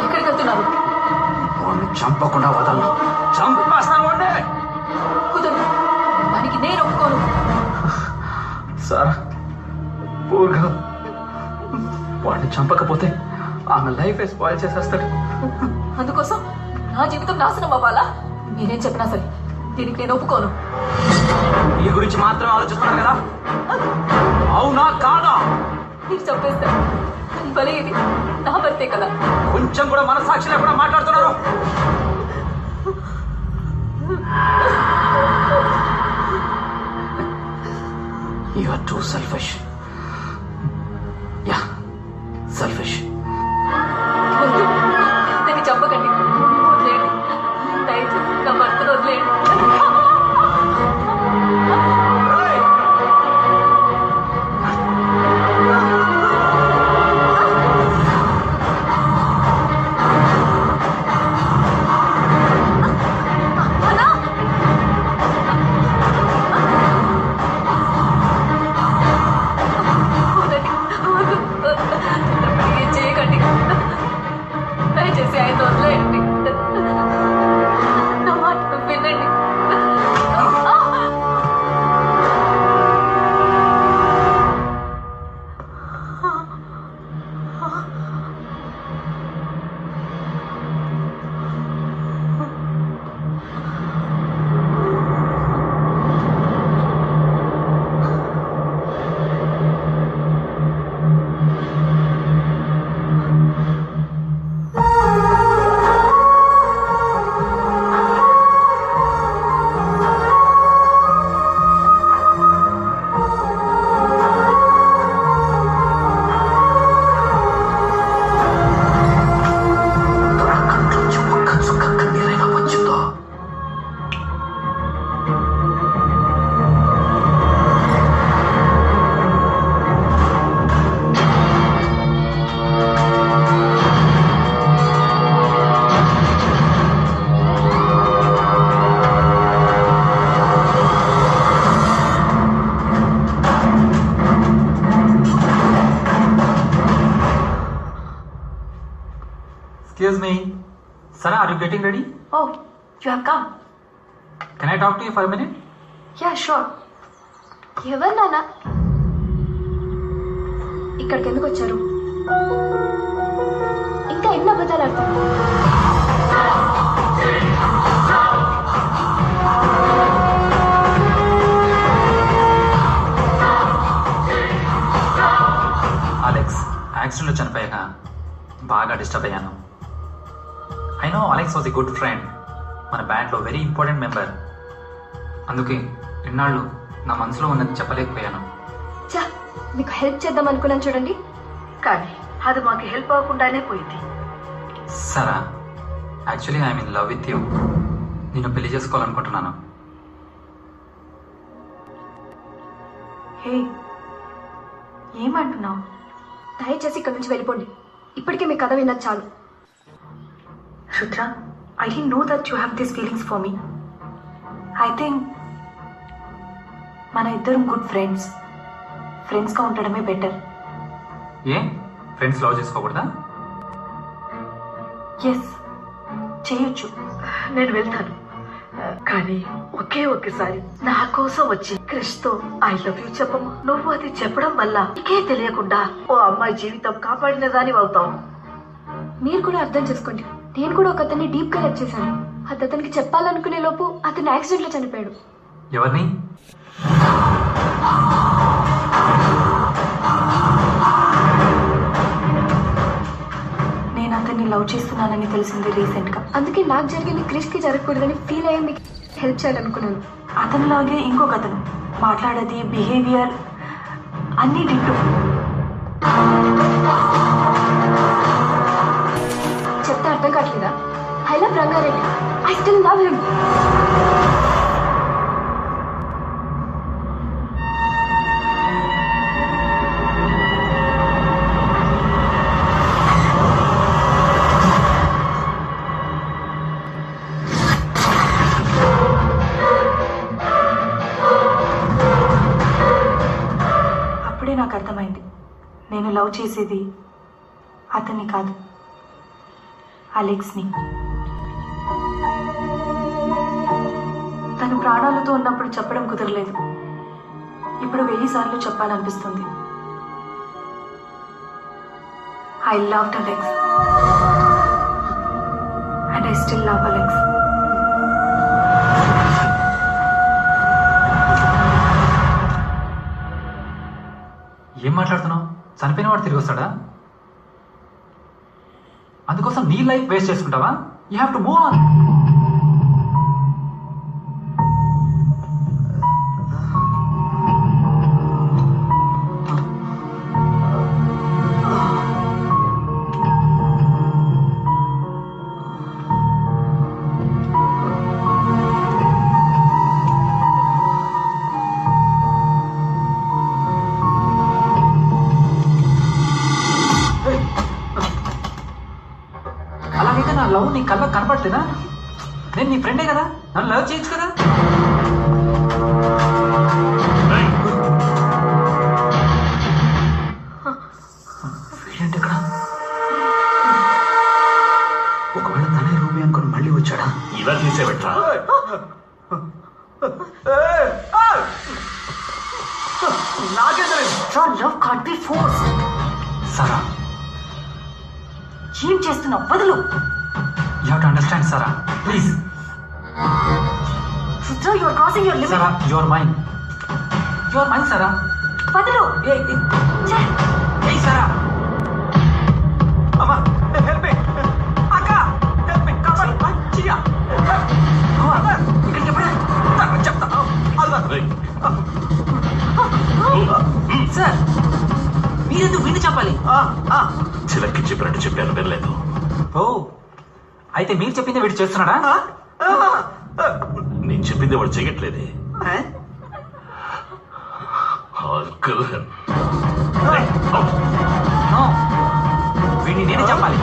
ఎక్కడికి వెళ్తున్నారు? చంపకుండా వదలను చంపేస్తాను వాడిని. కుదరదు, దానికి నేను ఒప్పుకోను. సార్ పూర్గా వాడిని చంపకపోతే ఆమె లైఫ్ స్పాయిల్ చేసేస్తాడు. అందుకోసం నా జీవితం నాశనం అవ్వాలా? మీరేం చెప్పినా సరే దీనికి నేను ఒప్పుకోను. ఈ గురించి మాత్రమే ఆలోచిస్తున్నారు కదా? అవునా కాదా? మీరు చంపేస్తారు భలే, ఇది నా భర్తే కదా. కొంచెం కూడా మనసాక్షి లేకుండా మాట్లాడుతున్నారు. You are too selfish. Yeah, selfish. వద్దు, దాన్ని చంపకండి, వదిలేయండి, దయచేసి నా భర్తను వదిలేయండి. దయచేసి ఆయన వదిలేయండి, నా మాట వినండి. Excuse me. Sana, are you getting ready? Oh, you have come. Can I talk to you for a minute? Yeah, sure. ఎవరు నాన్న? ఇక్కడికి ఎందుకు వచ్చారు? ఇంకా ఎన్ని అబద్ధాలు ఆడతారు? అలెక్స్ యాక్సిడెంట్లో చనిపోయాక బాగా డిస్టర్బ్ అయ్యాను. I know Alex was a good friend, మన బ్యాండ్లో వెరీ ఇంపార్టెంట్ మెంబర్. అందుకే ఇన్నాళ్ళు నా మనసులో ఉన్నది చెప్పలేకపోయాను. చా, మీకు హెల్ప్ చేద్దాం అనుకున్నాను చూడండి, కానీ అది మాకు హెల్ప్ అవ్వకుండానే పోయింది. సరా, actually I'm in love with you. నేను పెళ్లి చేసుకోవాలనుకుంటున్నాను. హే, ఏమంటున్నావు? దయచేసి ఇక్కడ నుంచి వెళ్ళిపోండి. ఇప్పటికే మీ కథ విన్నది చాలు. Rudra, I didn't know that you have these feelings for me. I think మన ఇద్దరం గుడ్ ఫ్రెండ్స్గా ఉండడమే బెటర్. ఏ ఫ్రెండ్స్ లవ్ చేసుకోకూడదా? ఎస్, చేయొచ్చు. నేను వెళ్తాను, కానీ ఒకేసారి నా కోసం వచ్చి క్రిష్తో ఐ లవ్ యూ చెప్పమ్మా. నువ్వు అది చెప్పడం వల్ల నీకే తెలియకుండా ఓ అమ్మాయి జీవితం కాపాడిన దాని అవుతావు. మీరు కూడా అర్థం చేసుకోండి, నేను కూడా ఒక అతన్ని డీప్ గా లవ్ చేశాను. అది అతనికి చెప్పాలనుకునే లోపు అతను యాక్సిడెంట్ లో చనిపోయాడు. ఎవరిని? నేను అతన్ని లవ్ చేస్తున్నానని తెలిసింది రీసెంట్ గా. అందుకే నాకు జరిగింది క్రిష్ కి జరగకూడదని ఫీల్ అయ్యి మీకు హెల్ప్ చేయాలనుకున్నాను. అతనిలాగే ఇంకొక అతను మాట్లాడేది, బిహేవియర్ అన్నీ డిట్టు. చెప్తే అర్థం కావట్లేదా? I love Rangareddy. I still love him. అప్పుడే నాకు అర్థమైంది, నేను లవ్ చేసేది అతన్ని కాదు, అలెక్స్ని. తను ప్రాణాలతో ఉన్నప్పుడు చెప్పడం కుదరలేదు, ఇప్పుడు 1000 సార్లు చెప్పాలనిపిస్తుంది. I loved Alex and I still love Alex. ఏం మాట్లాడుతున్నావు? చనిపోయిన వాడు తిరిగి వస్తాడా? అందుకోసం నీ లైఫ్ వేస్ట్ చేసుకుంటావా? You have to move on. అలాగైతే నా లవ్ నీ కళ్ళకు కనపడలేదా? నేను నీ ఫ్రెండే కదా, నన్ను లవ్ చేయొచ్చు కదా. ఏంటి ఇక్కడ? ఒకవేళ తనే రూబీ అనుకుని మళ్ళీ వచ్చాడా? ఇలా తీసేవట్రా? Love can't be force. Sara, ఏం చేస్తున్నావు? వదులు. You have to understand Sara, please. Rudra, you are crossing your limit. Sara, you are mine. You are mine Sara. వదులు. ఏయ్ సారా. అమ్మా, హెల్ప్ మీ. అక్క, హెల్ప్ మీ. Come on, chia. ఇక్కడికి ఎప్పుడు చెప్తా. సార్, మీరెందుకు విని చెప్పాలి? చిలక్కి చెప్పినట్టు చెప్పాను, వినలేదు. ఓ, అయితే మీరు చెప్పింది వీడు చేస్తున్నాడా? నేను చెప్పింది వాడు చెయ్యట్లేదే. వీడిని నేనే చెప్పాలి.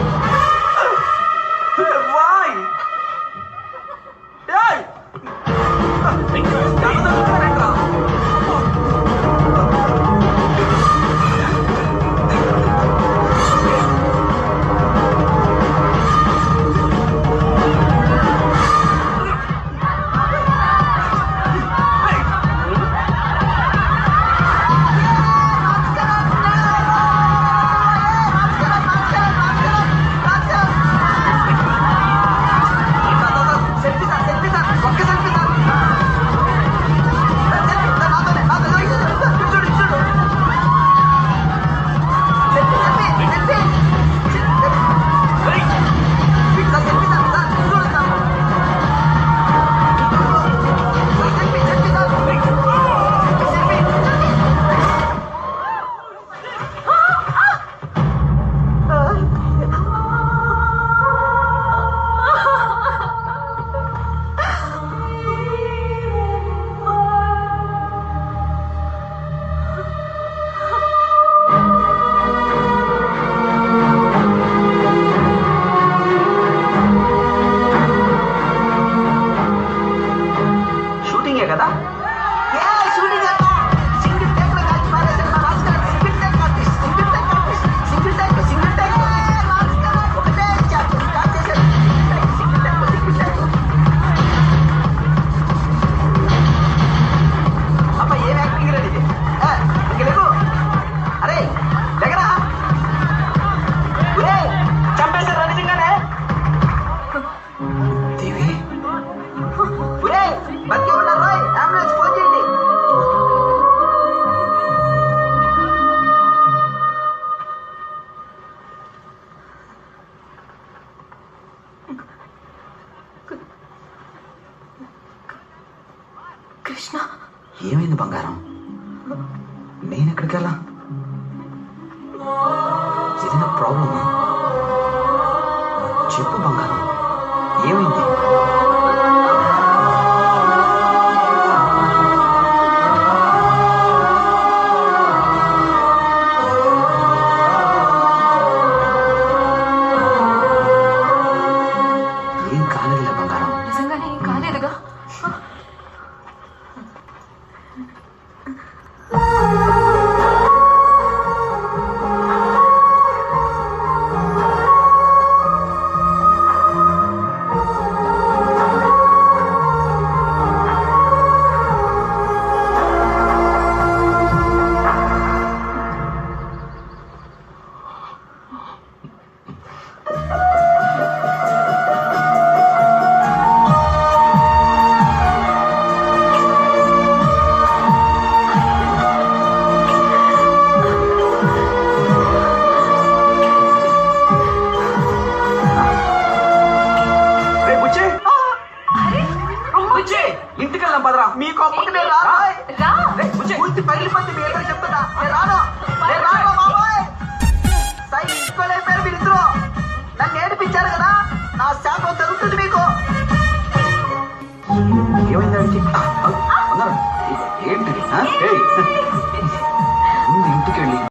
కృష్ణ ఏమైంది బంగారం? నేను ఎక్కడికి వెళ్ళా? ఏదైనా ప్రాబ్లమా? చెప్పు బంగారం, ఏమైంది? ఏం కాలేదులే బంగారం. నిజంగానే ఏం కాలేదుగా? ఇంటికి వెళ్దాం పదరా. మీకు అప్పటికే పూర్తి పగిలిపోతే మీ ఎదురు చెప్తున్నా. నేను రాను బాబాయ్. సై ఇంకోలేపారు మీరిద్దరు. నన్ను ఏడిపించారు కదా, నా శాపం జరుగుతుంది మీకు. ఏమైంది? ఏంటిది?